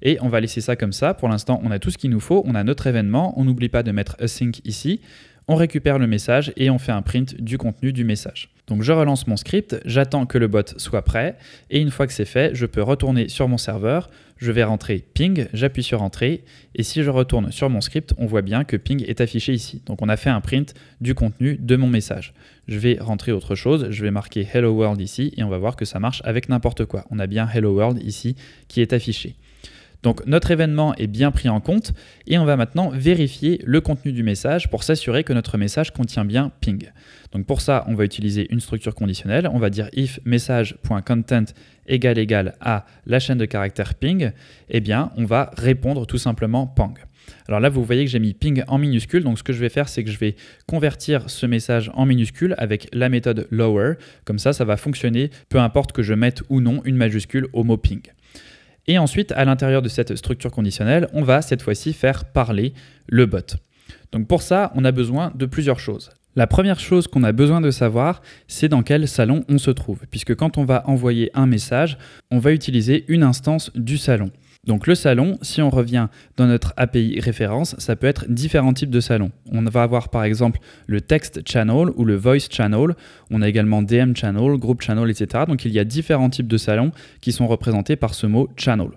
Et on va laisser ça comme ça. Pour l'instant, on a tout ce qu'il nous faut. On a notre événement. On n'oublie pas de mettre async ici. On récupère le message et on fait un print du contenu du message. Donc je relance mon script, j'attends que le bot soit prêt. Et une fois que c'est fait, je peux retourner sur mon serveur. Je vais rentrer ping, j'appuie sur entrée. Et si je retourne sur mon script, on voit bien que ping est affiché ici. Donc on a fait un print du contenu de mon message. Je vais rentrer autre chose. Je vais marquer Hello World ici et on va voir que ça marche avec n'importe quoi. On a bien Hello World ici qui est affiché. Donc notre événement est bien pris en compte et on va maintenant vérifier le contenu du message pour s'assurer que notre message contient bien ping. Donc pour ça, on va utiliser une structure conditionnelle. On va dire if message.content égale à la chaîne de caractères ping, eh bien on va répondre tout simplement pong. Alors là, vous voyez que j'ai mis ping en minuscule. Donc ce que je vais faire, c'est que je vais convertir ce message en minuscule avec la méthode lower. Comme ça, ça va fonctionner peu importe que je mette ou non une majuscule au mot ping. Et ensuite, à l'intérieur de cette structure conditionnelle, on va cette fois-ci faire parler le bot. Donc pour ça, on a besoin de plusieurs choses. La première chose qu'on a besoin de savoir, c'est dans quel salon on se trouve. Puisque quand on va envoyer un message, on va utiliser une instance du salon. Donc le salon, si on revient dans notre API référence, ça peut être différents types de salons. On va avoir par exemple le text channel ou le voice channel. On a également DM channel, group channel, etc. Donc il y a différents types de salons qui sont représentés par ce mot channel.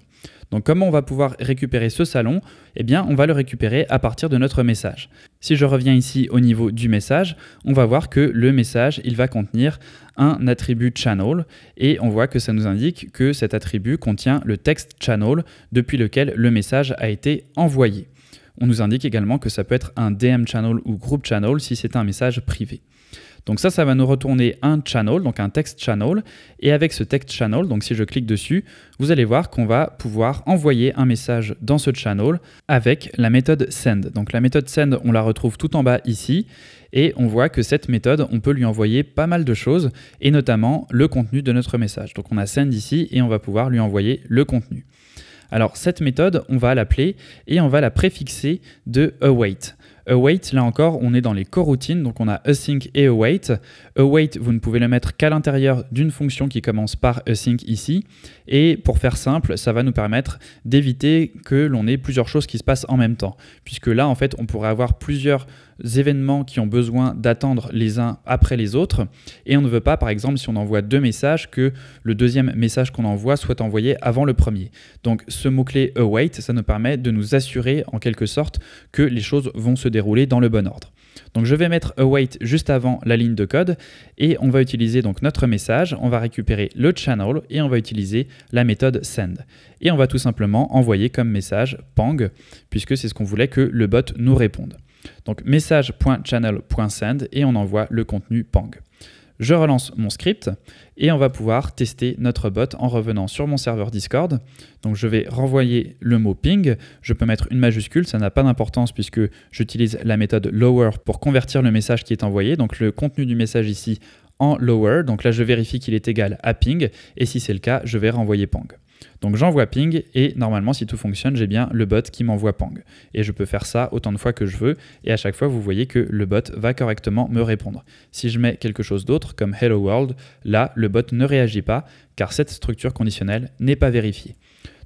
Donc comment on va pouvoir récupérer ce salon? Eh bien, on va le récupérer à partir de notre message. Si je reviens ici au niveau du message, on va voir que le message, il va contenir un attribut channel et on voit que ça nous indique que cet attribut contient le text channel depuis lequel le message a été envoyé. On nous indique également que ça peut être un DM channel ou group channel si c'est un message privé. Donc ça va nous retourner un channel, donc un text channel. Et avec ce text channel, donc si je clique dessus, vous allez voir qu'on va pouvoir envoyer un message dans ce channel avec la méthode send. Donc la méthode send, on la retrouve tout en bas ici. Et on voit que cette méthode, on peut lui envoyer pas mal de choses, et notamment le contenu de notre message. Donc on a send ici et on va pouvoir lui envoyer le contenu. Alors cette méthode, on va l'appeler et on va la préfixer de await. Await, là encore, on est dans les coroutines, donc on a async et await. Await, vous ne pouvez le mettre qu'à l'intérieur d'une fonction qui commence par async ici. Et pour faire simple, ça va nous permettre d'éviter que l'on ait plusieurs choses qui se passent en même temps. Puisque là, en fait, on pourrait avoir plusieurs événements qui ont besoin d'attendre les uns après les autres. Et on ne veut pas, par exemple, si on envoie 2 messages, que le deuxième message qu'on envoie soit envoyé avant le premier. Donc ce mot-clé await, ça nous permet de nous assurer en quelque sorte que les choses vont se dérouler dans le bon ordre. Donc je vais mettre await juste avant la ligne de code et on va utiliser donc notre message, on va récupérer le channel et on va utiliser la méthode send. Et on va tout simplement envoyer comme message pang, puisque c'est ce qu'on voulait que le bot nous réponde. Donc message.channel.send et on envoie le contenu pang. Je relance mon script et on va pouvoir tester notre bot en revenant sur mon serveur Discord. Donc je vais renvoyer le mot ping, je peux mettre une majuscule, ça n'a pas d'importance puisque j'utilise la méthode lower pour convertir le message qui est envoyé, donc le contenu du message ici en lower, donc là je vérifie qu'il est égal à ping et si c'est le cas, je vais renvoyer pang. Donc j'envoie ping et normalement si tout fonctionne, j'ai bien le bot qui m'envoie pang. Et je peux faire ça autant de fois que je veux et à chaque fois vous voyez que le bot va correctement me répondre. Si je mets quelque chose d'autre comme hello world, là le bot ne réagit pas car cette structure conditionnelle n'est pas vérifiée.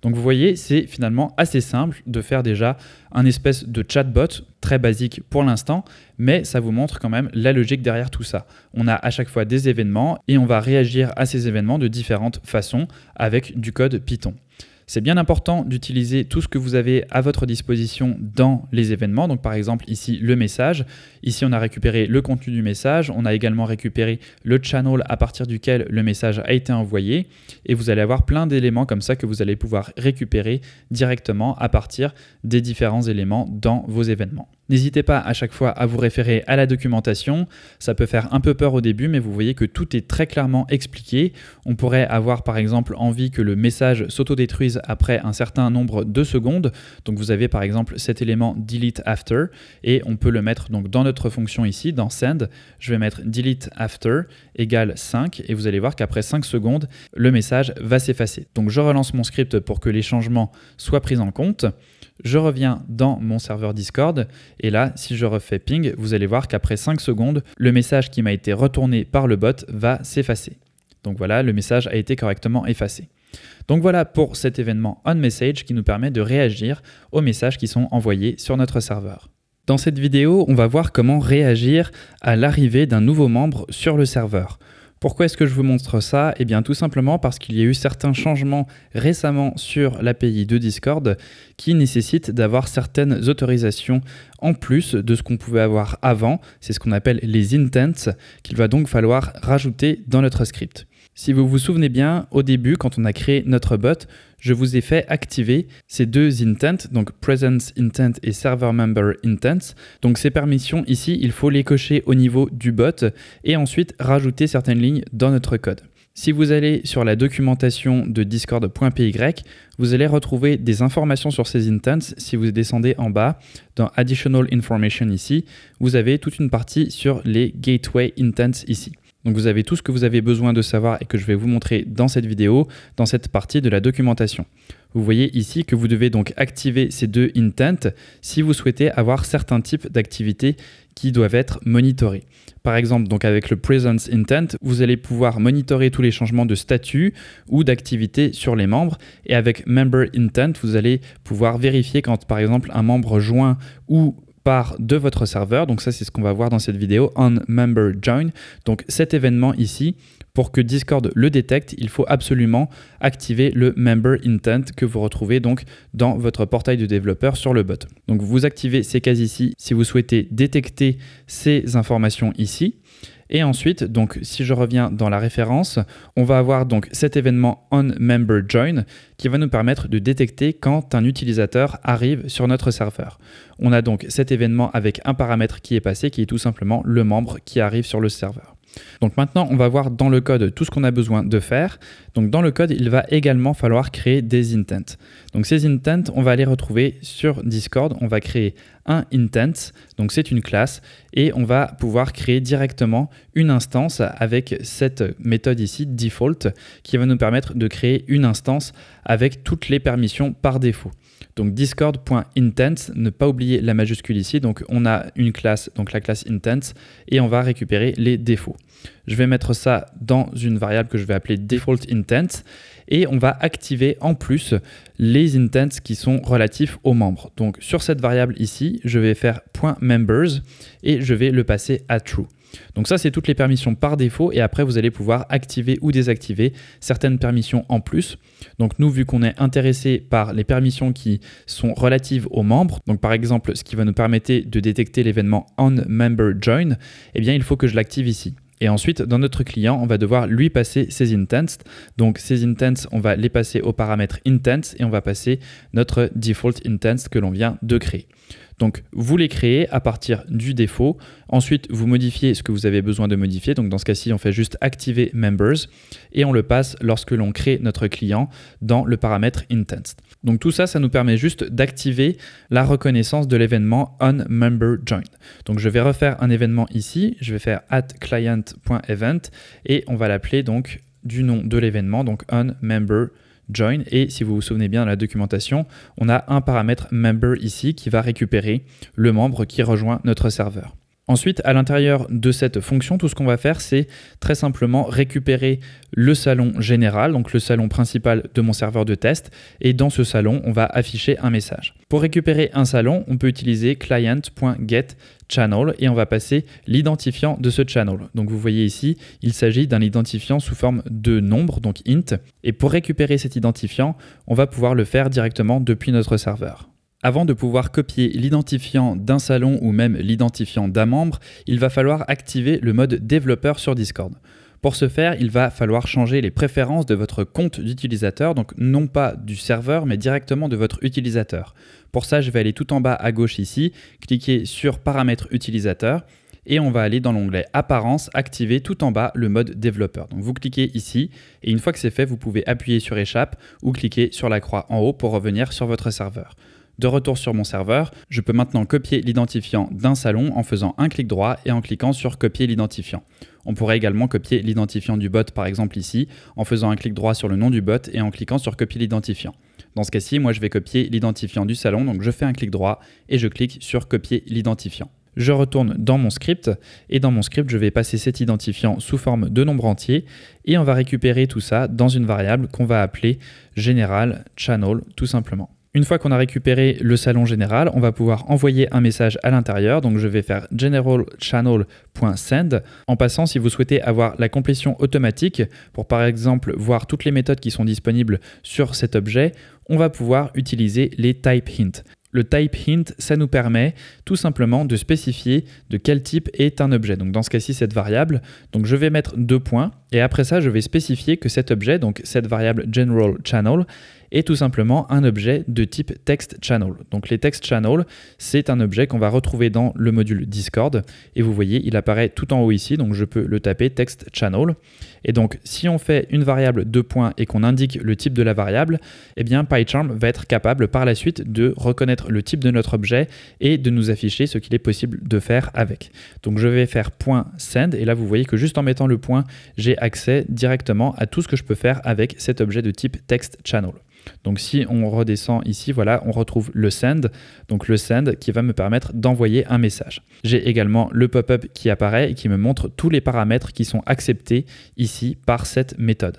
Donc vous voyez, c'est finalement assez simple de faire déjà un espèce de chatbot très basique pour l'instant, mais ça vous montre quand même la logique derrière tout ça. On a à chaque fois des événements et on va réagir à ces événements de différentes façons avec du code Python. C'est bien important d'utiliser tout ce que vous avez à votre disposition dans les événements. Donc par exemple ici le message. Ici on a récupéré le contenu du message. On a également récupéré le channel à partir duquel le message a été envoyé. Et vous allez avoir plein d'éléments comme ça que vous allez pouvoir récupérer directement à partir des différents éléments dans vos événements. N'hésitez pas à chaque fois à vous référer à la documentation. Ça peut faire un peu peur au début, mais vous voyez que tout est très clairement expliqué. On pourrait avoir par exemple envie que le message s'autodétruise après un certain nombre de secondes. Donc vous avez par exemple cet élément delete after et on peut le mettre donc dans notre fonction ici, dans send. Je vais mettre delete after égale 5 et vous allez voir qu'après 5 secondes, le message va s'effacer. Donc je relance mon script pour que les changements soient pris en compte. Je reviens dans mon serveur Discord et là, si je refais ping, vous allez voir qu'après 5 secondes, le message qui m'a été retourné par le bot va s'effacer. Donc voilà, le message a été correctement effacé. Donc voilà pour cet événement onMessage qui nous permet de réagir aux messages qui sont envoyés sur notre serveur. Dans cette vidéo, on va voir comment réagir à l'arrivée d'un nouveau membre sur le serveur. Pourquoi est-ce que je vous montre ça? Eh bien tout simplement parce qu'il y a eu certains changements récemment sur l'API de Discord qui nécessitent d'avoir certaines autorisations en plus de ce qu'on pouvait avoir avant. C'est ce qu'on appelle les intents qu'il va donc falloir rajouter dans notre script. Si vous vous souvenez bien, au début, quand on a créé notre bot, je vous ai fait activer ces deux intents, donc presence intent et server member intents. Donc ces permissions ici, il faut les cocher au niveau du bot et ensuite rajouter certaines lignes dans notre code. Si vous allez sur la documentation de discord.py, vous allez retrouver des informations sur ces intents. Si vous descendez en bas, dans Additional Information ici, vous avez toute une partie sur les Gateway Intents ici. Donc vous avez tout ce que vous avez besoin de savoir et que je vais vous montrer dans cette vidéo, dans cette partie de la documentation. Vous voyez ici que vous devez donc activer ces deux intents si vous souhaitez avoir certains types d'activités qui doivent être monitorées. Par exemple, donc avec le presence intent, vous allez pouvoir monitorer tous les changements de statut ou d'activité sur les membres. Et avec member intent, vous allez pouvoir vérifier quand par exemple un membre joint ou part de votre serveur. Donc ça, c'est ce qu'on va voir dans cette vidéo, onMemberJoin. Donc cet événement ici, pour que Discord le détecte, il faut absolument activer le member intent que vous retrouvez donc dans votre portail de développeur sur le bot. Donc vous activez ces cases ici si vous souhaitez détecter ces informations ici. Et ensuite, donc, si je reviens dans la référence, on va avoir donc cet événement onMemberJoin qui va nous permettre de détecter quand un utilisateur arrive sur notre serveur. On a donc cet événement avec un paramètre qui est passé, qui est tout simplement le membre qui arrive sur le serveur. Donc maintenant, on va voir dans le code tout ce qu'on a besoin de faire. Donc dans le code, il va également falloir créer des intents. Donc ces intents, on va les retrouver sur Discord. On va créer un instance, donc c'est une classe, et on va pouvoir créer directement une instance avec cette méthode ici, default, qui va nous permettre de créer une instance avec toutes les permissions par défaut. Donc discord.instance, ne pas oublier la majuscule ici, donc on a une classe, donc la classe instance, et on va récupérer les défauts. Je vais mettre ça dans une variable que je vais appeler default instance, et on va activer en plus les instances qui sont relatifs aux membres. Donc sur cette variable ici, je vais faire .members et je vais le passer à true. Donc ça, c'est toutes les permissions par défaut et après, vous allez pouvoir activer ou désactiver certaines permissions en plus. Donc nous, vu qu'on est intéressé par les permissions qui sont relatives aux membres, donc par exemple, ce qui va nous permettre de détecter l'événement onMemberJoin, eh bien, il faut que je l'active ici. Et ensuite, dans notre client, on va devoir lui passer ces instances. Donc ces instances, on va les passer au paramètre instance et on va passer notre default instance que l'on vient de créer. Donc vous les créez à partir du défaut. Ensuite, vous modifiez ce que vous avez besoin de modifier. Donc dans ce cas-ci, on fait juste activer members et on le passe lorsque l'on crée notre client dans le paramètre instance. Donc tout ça, ça nous permet juste d'activer la reconnaissance de l'événement onMemberJoin. Donc je vais refaire un événement ici. Je vais faire @client.event et on va l'appeler donc du nom de l'événement, donc onMemberJoin. Et si vous vous souvenez bien de la documentation, on a un paramètre member ici qui va récupérer le membre qui rejoint notre serveur. Ensuite, à l'intérieur de cette fonction, tout ce qu'on va faire, c'est très simplement récupérer le salon général, donc le salon principal de mon serveur de test. Et dans ce salon, on va afficher un message. Pour récupérer un salon, on peut utiliser client.getChannel et on va passer l'identifiant de ce channel. Donc vous voyez ici, il s'agit d'un identifiant sous forme de nombre, donc int. Et pour récupérer cet identifiant, on va pouvoir le faire directement depuis notre serveur. Avant de pouvoir copier l'identifiant d'un salon ou même l'identifiant d'un membre, il va falloir activer le mode développeur sur Discord. Pour ce faire, il va falloir changer les préférences de votre compte d'utilisateur, donc non pas du serveur, mais directement de votre utilisateur. Pour ça, je vais aller tout en bas à gauche ici, cliquer sur Paramètres utilisateur, et on va aller dans l'onglet Apparence, activer tout en bas le mode développeur. Donc vous cliquez ici, et une fois que c'est fait, vous pouvez appuyer sur Échappe ou cliquer sur la croix en haut pour revenir sur votre serveur. De retour sur mon serveur, je peux maintenant copier l'identifiant d'un salon en faisant un clic droit et en cliquant sur copier l'identifiant. On pourrait également copier l'identifiant du bot par exemple ici en faisant un clic droit sur le nom du bot et en cliquant sur copier l'identifiant. Dans ce cas-ci, moi je vais copier l'identifiant du salon, donc je fais un clic droit et je clique sur copier l'identifiant. Je retourne dans mon script et dans mon script, je vais passer cet identifiant sous forme de nombre entier et on va récupérer tout ça dans une variable qu'on va appeler General Channel tout simplement. Une fois qu'on a récupéré le salon général, on va pouvoir envoyer un message à l'intérieur. Donc je vais faire generalchannel.send en passant, si vous souhaitez avoir la complétion automatique pour par exemple voir toutes les méthodes qui sont disponibles sur cet objet, on va pouvoir utiliser les type hint. Le type hint, ça nous permet tout simplement de spécifier de quel type est un objet. Donc dans ce cas-ci, cette variable. Donc je vais mettre 2 points et après ça, je vais spécifier que cet objet, donc cette variable general channel, est tout simplement un objet de type text channel. Donc les text channel, c'est un objet qu'on va retrouver dans le module Discord et vous voyez, il apparaît tout en haut ici, donc je peux le taper text channel. Et donc si on fait une variable 2 points et qu'on indique le type de la variable, eh bien PyCharm va être capable par la suite de reconnaître le type de notre objet et de nous afficher ce qu'il est possible de faire avec. Donc je vais faire .send et là vous voyez que juste en mettant le point, j'ai accès directement à tout ce que je peux faire avec cet objet de type text channel. Donc si on redescend ici, voilà, on retrouve le send, donc le send qui va me permettre d'envoyer un message. J'ai également le pop-up qui apparaît et qui me montre tous les paramètres qui sont acceptés ici par cette méthode.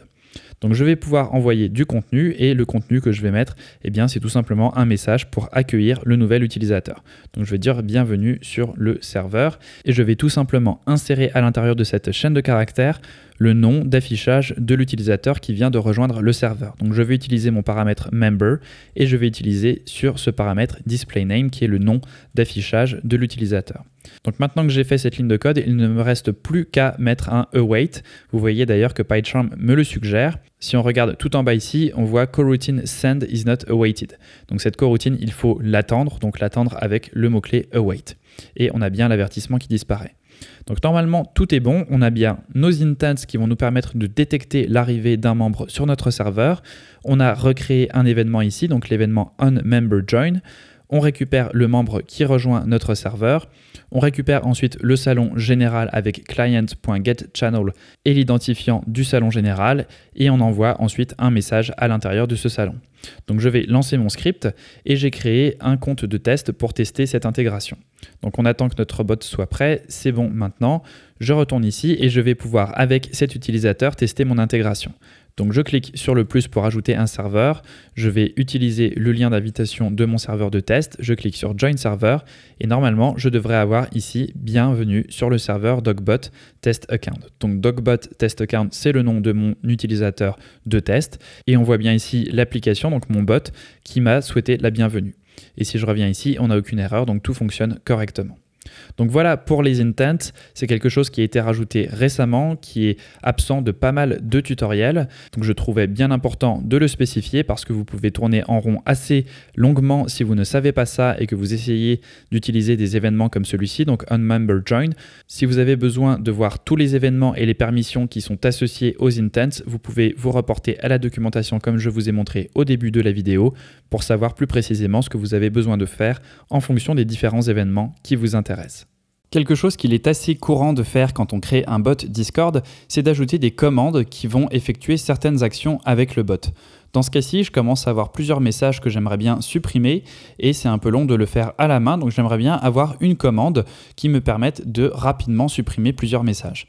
Donc je vais pouvoir envoyer du contenu et le contenu que je vais mettre, eh bien, c'est tout simplement un message pour accueillir le nouvel utilisateur. Donc je vais dire bienvenue sur le serveur et je vais tout simplement insérer à l'intérieur de cette chaîne de caractères le nom d'affichage de l'utilisateur qui vient de rejoindre le serveur. Donc je vais utiliser mon paramètre member et je vais utiliser sur ce paramètre displayName qui est le nom d'affichage de l'utilisateur. Donc maintenant que j'ai fait cette ligne de code, il ne me reste plus qu'à mettre un await. Vous voyez d'ailleurs que PyCharm me le suggère. Si on regarde tout en bas ici, on voit coroutine send is not awaited. Donc cette coroutine, il faut l'attendre, donc l'attendre avec le mot-clé await. Et on a bien l'avertissement qui disparaît. Donc normalement, tout est bon. On a bien nos instances qui vont nous permettre de détecter l'arrivée d'un membre sur notre serveur. On a recréé un événement ici, donc l'événement onMemberJoin. on récupère le membre qui rejoint notre serveur. On récupère ensuite le salon général avec client.getChannel et l'identifiant du salon général et on envoie ensuite un message à l'intérieur de ce salon. Donc je vais lancer mon script et j'ai créé un compte de test pour tester cette intégration. Donc on attend que notre bot soit prêt, c'est bon maintenant. Je retourne ici et je vais pouvoir avec cet utilisateur tester mon intégration. Donc je clique sur le plus pour ajouter un serveur, je vais utiliser le lien d'invitation de mon serveur de test, je clique sur Join Server et normalement je devrais avoir ici bienvenue sur le serveur Dogbot Test Account. Donc Dogbot Test Account c'est le nom de mon utilisateur de test et on voit bien ici l'application, donc mon bot qui m'a souhaité la bienvenue. Et si je reviens ici, on n'a aucune erreur, donc tout fonctionne correctement. Donc voilà pour les intents, c'est quelque chose qui a été rajouté récemment, qui est absent de pas mal de tutoriels. Donc je trouvais bien important de le spécifier parce que vous pouvez tourner en rond assez longuement si vous ne savez pas ça et que vous essayez d'utiliser des événements comme celui-ci, donc onMemberJoin. Si vous avez besoin de voir tous les événements et les permissions qui sont associés aux intents, vous pouvez vous reporter à la documentation comme je vous ai montré au début de la vidéo pour savoir plus précisément ce que vous avez besoin de faire en fonction des différents événements qui vous intéressent. Quelque chose qu'il est assez courant de faire quand on crée un bot Discord, c'est d'ajouter des commandes qui vont effectuer certaines actions avec le bot. Dans ce cas-ci, je commence à avoir plusieurs messages que j'aimerais bien supprimer et c'est un peu long de le faire à la main, donc j'aimerais bien avoir une commande qui me permette de rapidement supprimer plusieurs messages.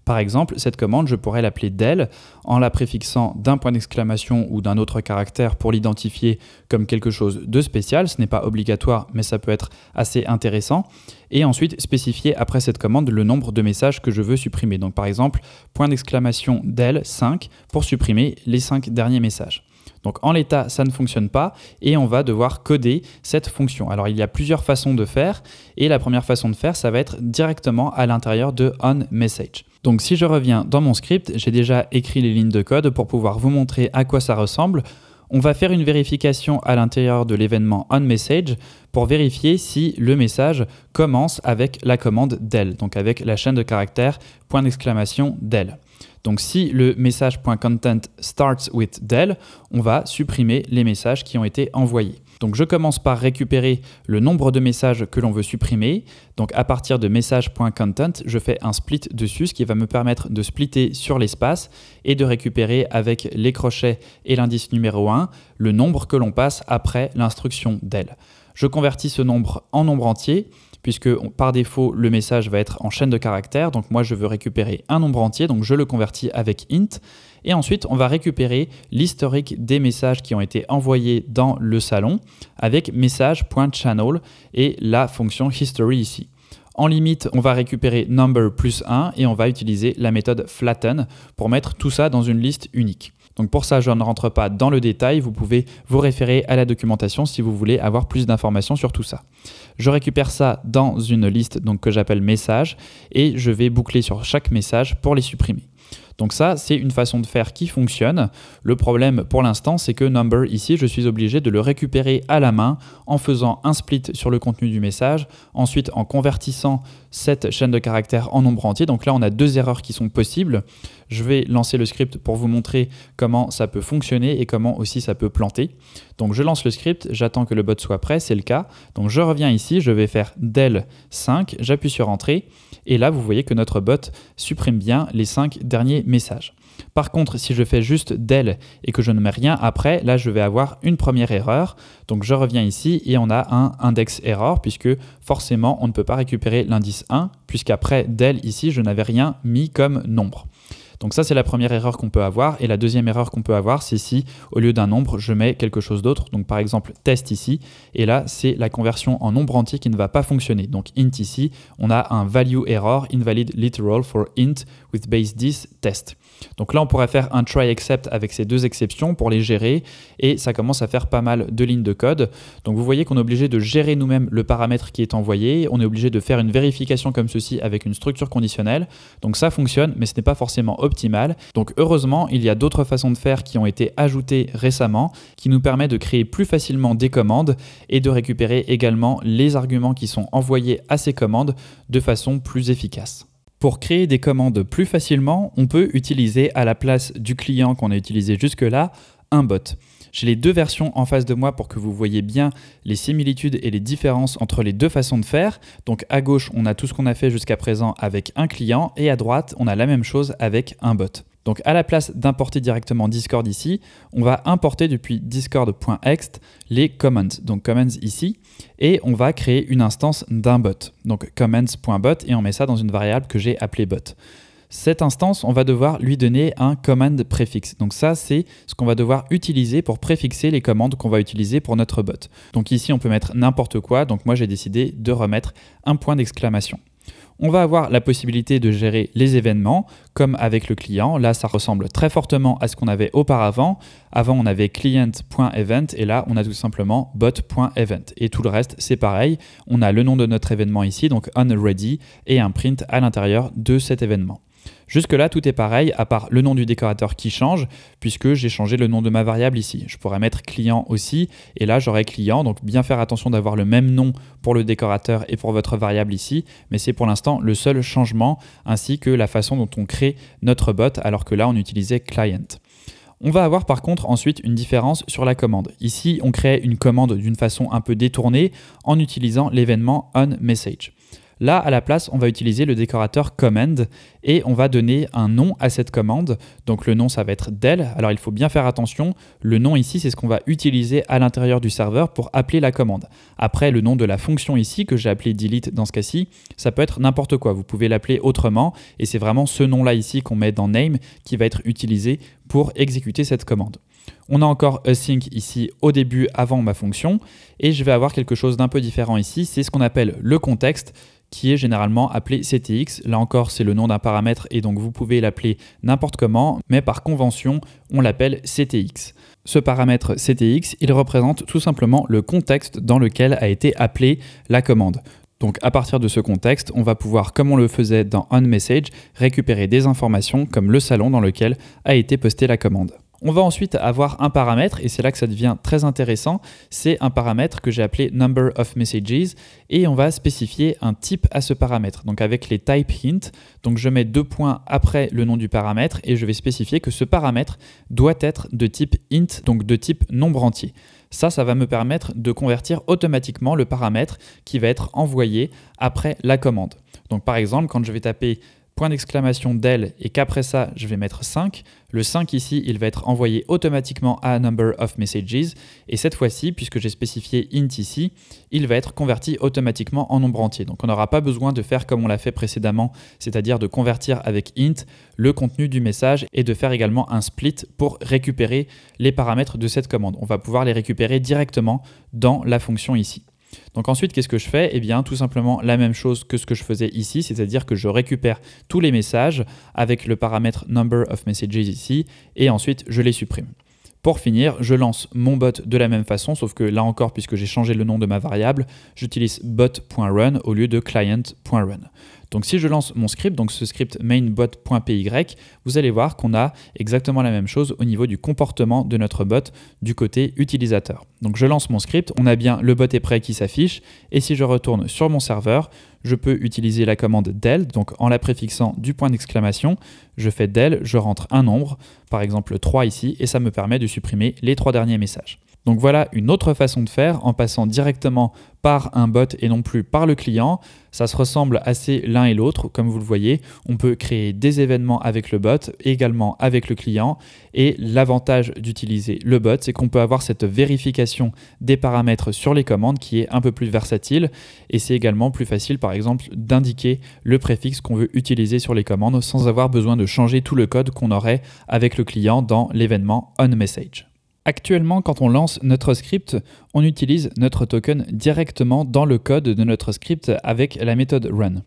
Par exemple, cette commande, je pourrais l'appeler del en la préfixant d'un point d'exclamation ou d'un autre caractère pour l'identifier comme quelque chose de spécial. Ce n'est pas obligatoire, mais ça peut être assez intéressant. Et ensuite, spécifier après cette commande le nombre de messages que je veux supprimer. Donc par exemple, point d'exclamation del 5 pour supprimer les 5 derniers messages. Donc en l'état, ça ne fonctionne pas et on va devoir coder cette fonction. Alors il y a plusieurs façons de faire et la première façon de faire, ça va être directement à l'intérieur de onMessage. Donc si je reviens dans mon script, j'ai déjà écrit les lignes de code pour pouvoir vous montrer à quoi ça ressemble. On va faire une vérification à l'intérieur de l'événement onMessage pour vérifier si le message commence avec la commande del, donc avec la chaîne de caractères point d'exclamation del. Donc si le message.content starts with del, on va supprimer les messages qui ont été envoyés. Donc je commence par récupérer le nombre de messages que l'on veut supprimer. Donc à partir de message.content, je fais un split dessus, ce qui va me permettre de splitter sur l'espace et de récupérer avec les crochets et l'indice numéro 1 le nombre que l'on passe après l'instruction del. Je convertis ce nombre en nombre entier puisque par défaut le message va être en chaîne de caractères. Donc moi je veux récupérer un nombre entier, donc je le convertis avec int. Et ensuite, on va récupérer l'historique des messages qui ont été envoyés dans le salon avec message.channel et la fonction history ici. En limite, on va récupérer number plus 1 et on va utiliser la méthode flatten pour mettre tout ça dans une liste unique. Donc pour ça, je ne rentre pas dans le détail, vous pouvez vous référer à la documentation si vous voulez avoir plus d'informations sur tout ça. Je récupère ça dans une liste donc, que j'appelle message et je vais boucler sur chaque message pour les supprimer. Donc ça, c'est une façon de faire qui fonctionne. Le problème pour l'instant, c'est que number ici, je suis obligé de le récupérer à la main en faisant un split sur le contenu du message, ensuite en convertissant cette chaîne de caractères en nombre entier. Donc là, on a deux erreurs qui sont possibles. Je vais lancer le script pour vous montrer comment ça peut fonctionner et comment aussi ça peut planter. Donc je lance le script, j'attends que le bot soit prêt, c'est le cas. Donc je reviens ici, je vais faire del 5, j'appuie sur entrée et là vous voyez que notre bot supprime bien les 5 derniers messages. Par contre, si je fais juste del et que je ne mets rien après, là je vais avoir une première erreur. Donc je reviens ici et on a un index error puisque forcément on ne peut pas récupérer l'indice 1 puisqu'après del ici je n'avais rien mis comme nombre. Donc ça, c'est la première erreur qu'on peut avoir. Et la deuxième erreur qu'on peut avoir, c'est si au lieu d'un nombre, je mets quelque chose d'autre. Donc par exemple, test ici. Et là, c'est la conversion en nombre entier qui ne va pas fonctionner. Donc int ici, on a un value error, invalid literal for int with base 10 test. Donc là, on pourrait faire un try except avec ces deux exceptions pour les gérer et ça commence à faire pas mal de lignes de code. Donc vous voyez qu'on est obligé de gérer nous-mêmes le paramètre qui est envoyé. On est obligé de faire une vérification comme ceci avec une structure conditionnelle. Donc ça fonctionne, mais ce n'est pas forcément optimal. Donc heureusement, il y a d'autres façons de faire qui ont été ajoutées récemment qui nous permettent de créer plus facilement des commandes et de récupérer également les arguments qui sont envoyés à ces commandes de façon plus efficace. Pour créer des commandes plus facilement, on peut utiliser à la place du client qu'on a utilisé jusque-là, un bot. J'ai les deux versions en face de moi pour que vous voyez bien les similitudes et les différences entre les deux façons de faire. Donc à gauche, on a tout ce qu'on a fait jusqu'à présent avec un client et à droite, on a la même chose avec un bot. Donc à la place d'importer directement Discord ici, on va importer depuis discord.ext les commands, donc commands ici, et on va créer une instance d'un bot, donc commands.bot, et on met ça dans une variable que j'ai appelée bot. Cette instance, on va devoir lui donner un command préfixe. Donc ça, c'est ce qu'on va devoir utiliser pour préfixer les commandes qu'on va utiliser pour notre bot. Donc ici, on peut mettre n'importe quoi, donc moi j'ai décidé de remettre un point d'exclamation. On va avoir la possibilité de gérer les événements, comme avec le client. Là, ça ressemble très fortement à ce qu'on avait auparavant. Avant, on avait client.event et là, on a tout simplement bot.event. Et tout le reste, c'est pareil. On a le nom de notre événement ici, donc onReady, et un print à l'intérieur de cet événement. Jusque-là, tout est pareil, à part le nom du décorateur qui change, puisque j'ai changé le nom de ma variable ici. Je pourrais mettre client aussi, et là, j'aurai client. Donc, bien faire attention d'avoir le même nom pour le décorateur et pour votre variable ici, mais c'est pour l'instant le seul changement, ainsi que la façon dont on crée notre bot, alors que là, on utilisait client. On va avoir par contre ensuite une différence sur la commande. Ici, on crée une commande d'une façon un peu détournée en utilisant l'événement onMessage. Là, à la place, on va utiliser le décorateur command et on va donner un nom à cette commande. Donc le nom, ça va être del. Alors il faut bien faire attention. Le nom ici, c'est ce qu'on va utiliser à l'intérieur du serveur pour appeler la commande. Après, le nom de la fonction ici, que j'ai appelé delete dans ce cas-ci, ça peut être n'importe quoi. Vous pouvez l'appeler autrement et c'est vraiment ce nom-là ici qu'on met dans name qui va être utilisé pour exécuter cette commande. On a encore async ici au début avant ma fonction et je vais avoir quelque chose d'un peu différent ici. C'est ce qu'on appelle le contexte, qui est généralement appelé CTX. Là encore, c'est le nom d'un paramètre et donc vous pouvez l'appeler n'importe comment, mais par convention, on l'appelle CTX. Ce paramètre CTX, il représente tout simplement le contexte dans lequel a été appelée la commande. Donc à partir de ce contexte, on va pouvoir, comme on le faisait dans onMessage, récupérer des informations comme le salon dans lequel a été postée la commande. On va ensuite avoir un paramètre, et c'est là que ça devient très intéressant, c'est un paramètre que j'ai appelé number of messages, et on va spécifier un type à ce paramètre. Donc avec les type hint, donc je mets 2 points après le nom du paramètre, et je vais spécifier que ce paramètre doit être de type int, donc de type nombre entier. Ça va me permettre de convertir automatiquement le paramètre qui va être envoyé après la commande. Donc par exemple, quand je vais taper point d'exclamation del et qu'après ça, je vais mettre 5. Le 5 ici, il va être envoyé automatiquement à number of messages. Et cette fois-ci, puisque j'ai spécifié int ici, il va être converti automatiquement en nombre entier. Donc on n'aura pas besoin de faire comme on l'a fait précédemment, c'est-à-dire de convertir avec int le contenu du message et de faire également un split pour récupérer les paramètres de cette commande. On va pouvoir les récupérer directement dans la fonction ici. Donc ensuite, qu'est-ce que je fais? Eh bien, tout simplement la même chose que ce que je faisais ici, c'est-à-dire que je récupère tous les messages avec le paramètre number of messages ici, et ensuite je les supprime. Pour finir, je lance mon bot de la même façon, sauf que là encore, puisque j'ai changé le nom de ma variable, j'utilise bot.run au lieu de client.run. Donc si je lance mon script, donc ce script mainbot.py, vous allez voir qu'on a exactement la même chose au niveau du comportement de notre bot du côté utilisateur. Donc je lance mon script, on a bien le bot est prêt qui s'affiche, et si je retourne sur mon serveur, je peux utiliser la commande del, donc en la préfixant du point d'exclamation, je fais del, je rentre un nombre, par exemple 3 ici, et ça me permet de supprimer les 3 derniers messages. Donc voilà une autre façon de faire en passant directement par un bot et non plus par le client. Ça se ressemble assez l'un et l'autre, comme vous le voyez. On peut créer des événements avec le bot, également avec le client. Et l'avantage d'utiliser le bot, c'est qu'on peut avoir cette vérification des paramètres sur les commandes qui est un peu plus versatile. Et c'est également plus facile, par exemple, d'indiquer le préfixe qu'on veut utiliser sur les commandes sans avoir besoin de changer tout le code qu'on aurait avec le client dans l'événement onMessage. Actuellement, quand on lance notre script, on utilise notre token directement dans le code de notre script avec la méthode run.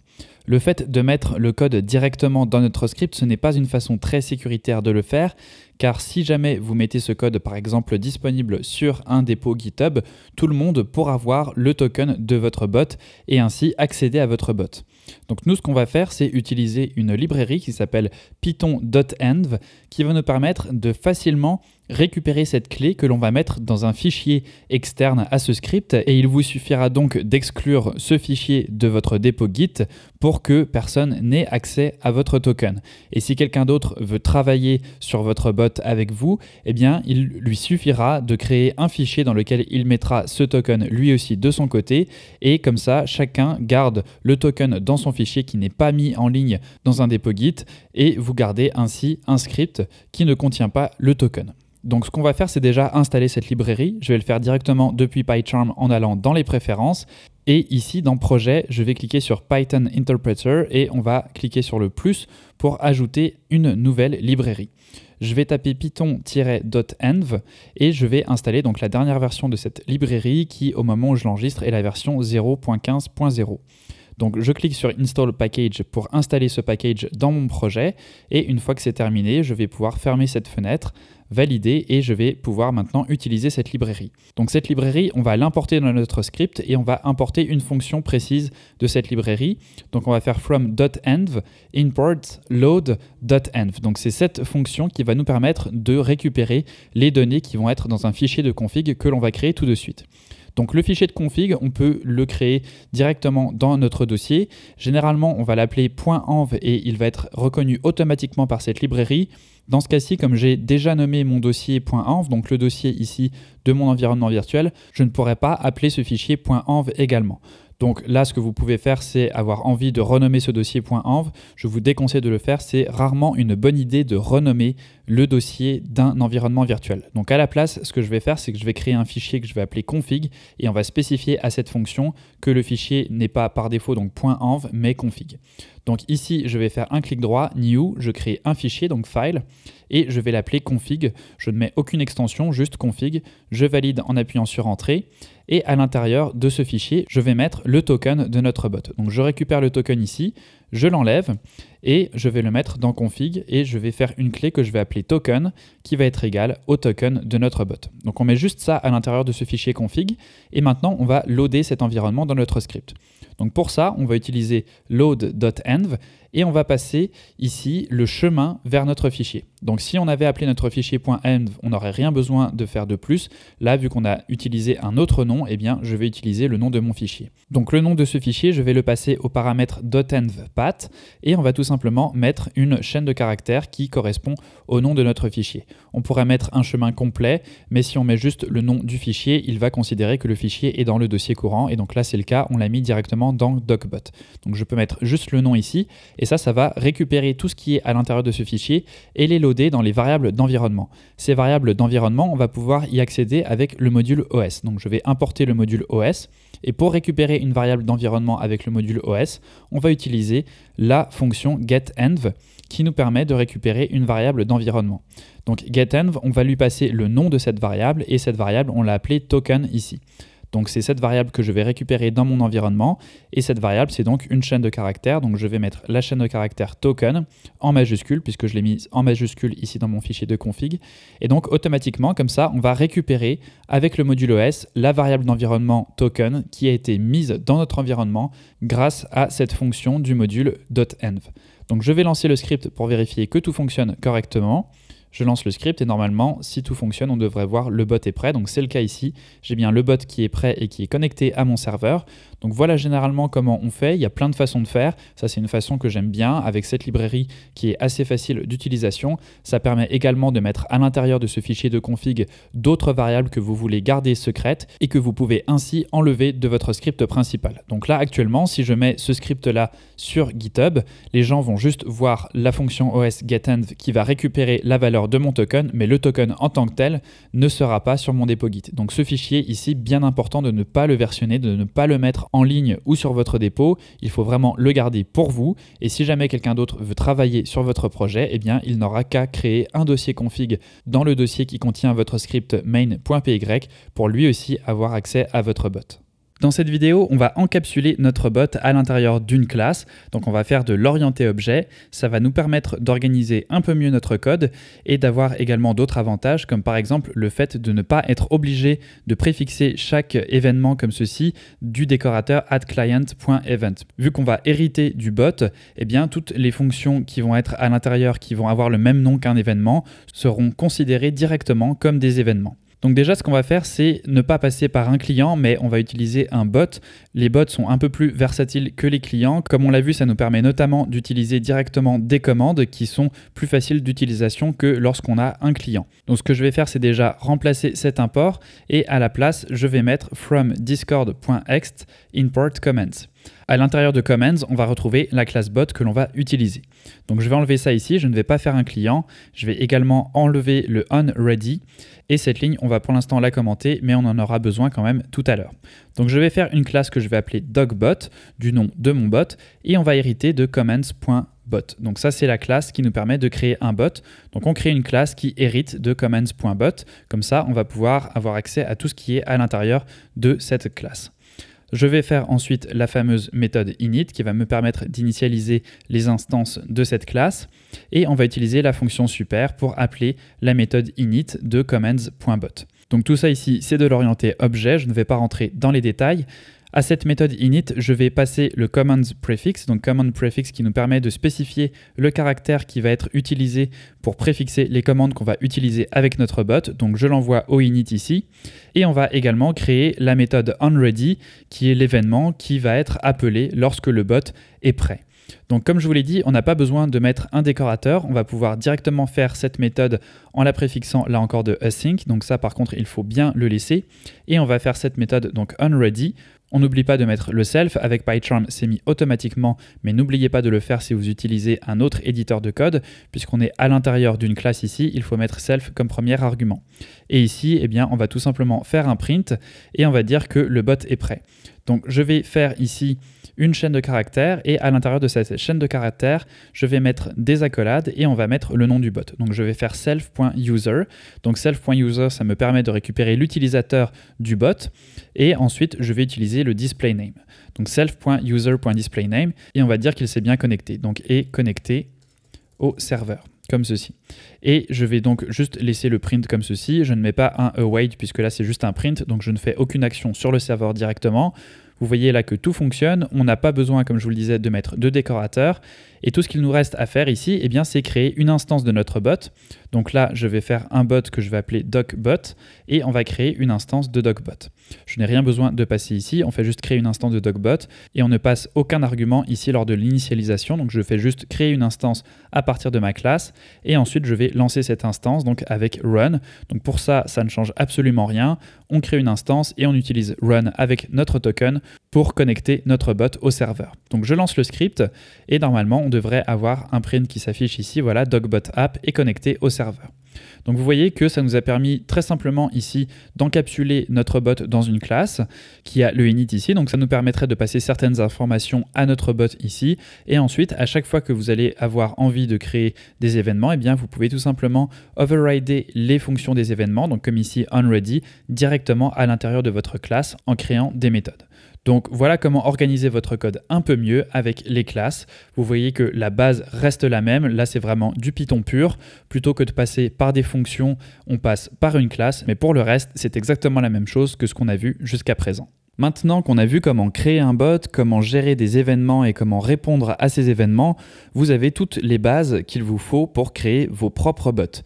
Le fait de mettre le code directement dans notre script, ce n'est pas une façon très sécuritaire de le faire, car si jamais vous mettez ce code par exemple disponible sur un dépôt GitHub, tout le monde pourra voir le token de votre bot et ainsi accéder à votre bot. Donc nous, ce qu'on va faire, c'est utiliser une librairie qui s'appelle python.env qui va nous permettre de facilement récupérer cette clé que l'on va mettre dans un fichier externe à ce script, et il vous suffira donc d'exclure ce fichier de votre dépôt Git pour que personne n'ait accès à votre token. Et si quelqu'un d'autre veut travailler sur votre bot bot avec vous, eh bien, il lui suffira de créer un fichier dans lequel il mettra ce token lui aussi de son côté, et comme ça, chacun garde le token dans son fichier qui n'est pas mis en ligne dans un dépôt Git, et vous gardez ainsi un script qui ne contient pas le token. Donc ce qu'on va faire, c'est déjà installer cette librairie. Je vais le faire directement depuis PyCharm en allant dans les préférences. Et ici, dans Projet, je vais cliquer sur Python Interpreter et on va cliquer sur le plus pour ajouter une nouvelle librairie. Je vais taper python-.env et je vais installer donc la dernière version de cette librairie qui, au moment où je l'enregistre, est la version 0.15.0. Donc je clique sur Install Package pour installer ce package dans mon projet et une fois que c'est terminé, je vais pouvoir fermer cette fenêtre, valider et je vais pouvoir maintenant utiliser cette librairie. Donc cette librairie, on va l'importer dans notre script et on va importer une fonction précise de cette librairie. Donc on va faire from.env import load.env. Donc c'est cette fonction qui va nous permettre de récupérer les données qui vont être dans un fichier de config que l'on va créer tout de suite. Donc le fichier de config, on peut le créer directement dans notre dossier. Généralement, on va l'appeler .env et il va être reconnu automatiquement par cette librairie. Dans ce cas-ci, comme j'ai déjà nommé mon dossier .env, donc le dossier ici de mon environnement virtuel, je ne pourrais pas appeler ce fichier .env également. Donc là, ce que vous pouvez faire, c'est avoir envie de renommer ce dossier .env. Je vous déconseille de le faire. C'est rarement une bonne idée de renommer le dossier d'un environnement virtuel. Donc à la place, ce que je vais faire, c'est que je vais créer un fichier que je vais appeler config et on va spécifier à cette fonction que le fichier n'est pas par défaut donc .env mais config. Donc ici, je vais faire un clic droit, new, je crée un fichier, donc file, et je vais l'appeler config. Je ne mets aucune extension, juste config. Je valide en appuyant sur entrée. Et à l'intérieur de ce fichier, je vais mettre le token de notre bot. Donc je récupère le token ici, je l'enlève et je vais le mettre dans config et je vais faire une clé que je vais appeler token qui va être égale au token de notre bot. Donc on met juste ça à l'intérieur de ce fichier config et maintenant on va loader cet environnement dans notre script. Donc pour ça, on va utiliser load.env et on va passer ici le chemin vers notre fichier. Donc si on avait appelé notre fichier .env, on n'aurait rien besoin de faire de plus. Là, vu qu'on a utilisé un autre nom, eh bien, je vais utiliser le nom de mon fichier. Donc le nom de ce fichier, je vais le passer au paramètre .env-path et on va tout simplement mettre une chaîne de caractères qui correspond au nom de notre fichier. On pourrait mettre un chemin complet, mais si on met juste le nom du fichier, il va considérer que le fichier est dans le dossier courant et donc là, c'est le cas, on l'a mis directement dans docbot. Donc je peux mettre juste le nom ici et ça va récupérer tout ce qui est à l'intérieur de ce fichier et les loader dans les variables d'environnement. Ces variables d'environnement, on va pouvoir y accéder avec le module OS. Donc je vais importer le module OS et pour récupérer une variable d'environnement avec le module OS, on va utiliser la fonction getEnv qui nous permet de récupérer une variable d'environnement. Donc getEnv, on va lui passer le nom de cette variable et cette variable, on l'a appelée token ici. Donc c'est cette variable que je vais récupérer dans mon environnement et cette variable c'est donc une chaîne de caractères. Donc je vais mettre la chaîne de caractères token en majuscule puisque je l'ai mise en majuscule ici dans mon fichier de config. Et donc automatiquement comme ça on va récupérer avec le module OS la variable d'environnement token qui a été mise dans notre environnement grâce à cette fonction du module .env. Donc je vais lancer le script pour vérifier que tout fonctionne correctement. Je lance le script et normalement, si tout fonctionne, on devrait voir le bot est prêt. Donc c'est le cas ici. J'ai bien le bot qui est prêt et qui est connecté à mon serveur. Donc voilà généralement comment on fait. Il y a plein de façons de faire. Ça, c'est une façon que j'aime bien avec cette librairie qui est assez facile d'utilisation. Ça permet également de mettre à l'intérieur de ce fichier de config d'autres variables que vous voulez garder secrètes et que vous pouvez ainsi enlever de votre script principal. Donc là, actuellement, si je mets ce script-là sur GitHub, les gens vont juste voir la fonction OS getEnv qui va récupérer la valeur de mon token, mais le token en tant que tel ne sera pas sur mon dépôt Git. Donc ce fichier ici, bien important de ne pas le versionner, de ne pas le mettre en ligne ou sur votre dépôt. Il faut vraiment le garder pour vous. Et si jamais quelqu'un d'autre veut travailler sur votre projet, eh bien il n'aura qu'à créer un dossier config dans le dossier qui contient votre script main.py pour lui aussi avoir accès à votre bot. Dans cette vidéo, on va encapsuler notre bot à l'intérieur d'une classe. Donc on va faire de l'orienté objet. Ça va nous permettre d'organiser un peu mieux notre code et d'avoir également d'autres avantages comme par exemple le fait de ne pas être obligé de préfixer chaque événement comme ceci du décorateur addClient.event. Vu qu'on va hériter du bot, eh bien toutes les fonctions qui vont être à l'intérieur, qui vont avoir le même nom qu'un événement, seront considérées directement comme des événements. Donc déjà, ce qu'on va faire, c'est ne pas passer par un client, mais on va utiliser un bot. Les bots sont un peu plus versatiles que les clients. Comme on l'a vu, ça nous permet notamment d'utiliser directement des commandes qui sont plus faciles d'utilisation que lorsqu'on a un client. Donc ce que je vais faire, c'est déjà remplacer cet import et à la place, je vais mettre from discord.ext import commands. À l'intérieur de commands, on va retrouver la classe bot que l'on va utiliser. Donc je vais enlever ça ici, je ne vais pas faire un client. Je vais également enlever le onReady et cette ligne, on va pour l'instant la commenter, mais on en aura besoin quand même tout à l'heure. Donc je vais faire une classe que je vais appeler dogbot, du nom de mon bot, et on va hériter de commands.bot. Donc ça, c'est la classe qui nous permet de créer un bot. Donc on crée une classe qui hérite de commands.bot. Comme ça, on va pouvoir avoir accès à tout ce qui est à l'intérieur de cette classe. Je vais faire ensuite la fameuse méthode init qui va me permettre d'initialiser les instances de cette classe et on va utiliser la fonction super pour appeler la méthode init de commands.bot. Donc tout ça ici, c'est de l'orienté objet, je ne vais pas rentrer dans les détails. À cette méthode init, je vais passer le commands prefix, donc command prefix qui nous permet de spécifier le caractère qui va être utilisé pour préfixer les commandes qu'on va utiliser avec notre bot. Donc je l'envoie au init ici. Et on va également créer la méthode onReady qui est l'événement qui va être appelé lorsque le bot est prêt. Donc comme je vous l'ai dit, on n'a pas besoin de mettre un décorateur, on va pouvoir directement faire cette méthode en la préfixant là encore de async, donc ça par contre il faut bien le laisser, et on va faire cette méthode donc onReady. On n'oublie pas de mettre le self, avec PyCharm c'est mis automatiquement, mais n'oubliez pas de le faire si vous utilisez un autre éditeur de code, puisqu'on est à l'intérieur d'une classe ici, il faut mettre self comme premier argument. Et ici, eh bien, on va tout simplement faire un print, et on va dire que le bot est prêt. Donc je vais faire ici une chaîne de caractères et à l'intérieur de cette chaîne de caractères, je vais mettre des accolades et on va mettre le nom du bot. Donc je vais faire self.user. Donc self.user, ça me permet de récupérer l'utilisateur du bot et ensuite je vais utiliser le display name. Donc self.user.displayname et on va dire qu'il s'est bien connecté. Donc est connecté au serveur comme ceci. Et je vais donc juste laisser le print comme ceci. Je ne mets pas un await puisque là c'est juste un print, donc je ne fais aucune action sur le serveur directement. Vous voyez là que tout fonctionne, on n'a pas besoin, comme je vous le disais, de mettre de décorateur. Et tout ce qu'il nous reste à faire ici, eh bien, c'est créer une instance de notre bot. Donc là, je vais faire un bot que je vais appeler docbot et on va créer une instance de docbot. Je n'ai rien besoin de passer ici, on fait juste créer une instance de docbot et on ne passe aucun argument ici lors de l'initialisation. Donc je fais juste créer une instance à partir de ma classe et ensuite je vais lancer cette instance donc avec run. Donc pour ça, ça ne change absolument rien. On crée une instance et on utilise run avec notre token pour connecter notre bot au serveur. Donc je lance le script et normalement on devrait avoir un print qui s'affiche ici, voilà, docbot app est connecté au serveur. Donc vous voyez que ça nous a permis très simplement ici d'encapsuler notre bot dans une classe qui a le init ici, donc ça nous permettrait de passer certaines informations à notre bot ici et ensuite à chaque fois que vous allez avoir envie de créer des événements, eh bien vous pouvez tout simplement overrider les fonctions des événements, donc comme ici onReady, directement à l'intérieur de votre classe en créant des méthodes. Donc voilà comment organiser votre code un peu mieux avec les classes. Vous voyez que la base reste la même. Là, c'est vraiment du Python pur. Plutôt que de passer par des fonctions, on passe par une classe. Mais pour le reste, c'est exactement la même chose que ce qu'on a vu jusqu'à présent. Maintenant qu'on a vu comment créer un bot, comment gérer des événements et comment répondre à ces événements, vous avez toutes les bases qu'il vous faut pour créer vos propres bots.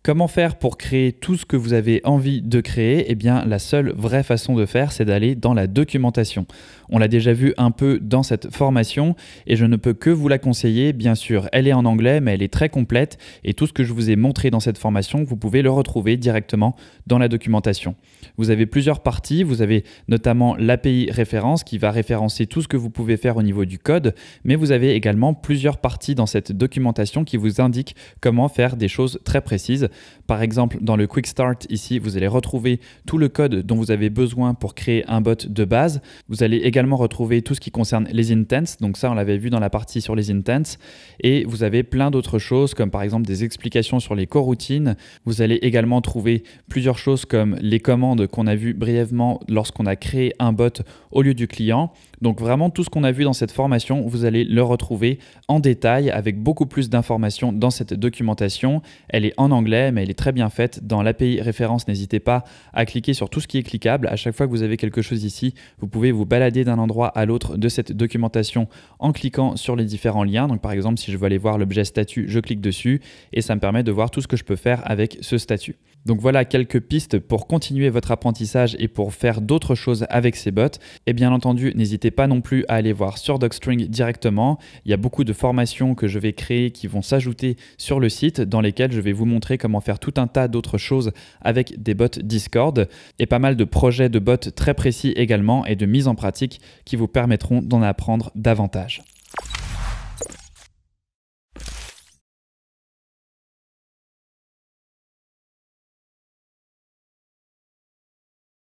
Comment faire pour créer tout ce que vous avez envie de créer? Eh bien, la seule vraie façon de faire, c'est d'aller dans la documentation. On l'a déjà vu un peu dans cette formation et je ne peux que vous la conseiller. Bien sûr, elle est en anglais, mais elle est très complète et tout ce que je vous ai montré dans cette formation, vous pouvez le retrouver directement dans la documentation. Vous avez plusieurs parties, vous avez notamment l'API référence qui va référencer tout ce que vous pouvez faire au niveau du code, mais vous avez également plusieurs parties dans cette documentation qui vous indiquent comment faire des choses très précises. Par exemple, dans le Quick Start, ici, vous allez retrouver tout le code dont vous avez besoin pour créer un bot de base. Vous allez également retrouver tout ce qui concerne les intents, donc ça on l'avait vu dans la partie sur les intents, et vous avez plein d'autres choses comme par exemple des explications sur les coroutines. Vous allez également trouver plusieurs choses comme les commandes qu'on a vues brièvement lorsqu'on a créé un bot au lieu du client. Donc vraiment tout ce qu'on a vu dans cette formation, vous allez le retrouver en détail avec beaucoup plus d'informations dans cette documentation. Elle est en anglais, vrai, mais elle est très bien faite. Dans l'API référence, n'hésitez pas à cliquer sur tout ce qui est cliquable. À chaque fois que vous avez quelque chose ici, vous pouvez vous balader d'un endroit à l'autre de cette documentation en cliquant sur les différents liens. Donc par exemple, si je veux aller voir l'objet statut, je clique dessus et ça me permet de voir tout ce que je peux faire avec ce statut. Donc voilà quelques pistes pour continuer votre apprentissage et pour faire d'autres choses avec ces bots. Et bien entendu, n'hésitez pas non plus à aller voir sur Docstring directement. Il y a beaucoup de formations que je vais créer qui vont s'ajouter sur le site dans lesquelles je vais vous montrer comment faire tout un tas d'autres choses avec des bots Discord et pas mal de projets de bots très précis également et de mise en pratique qui vous permettront d'en apprendre davantage.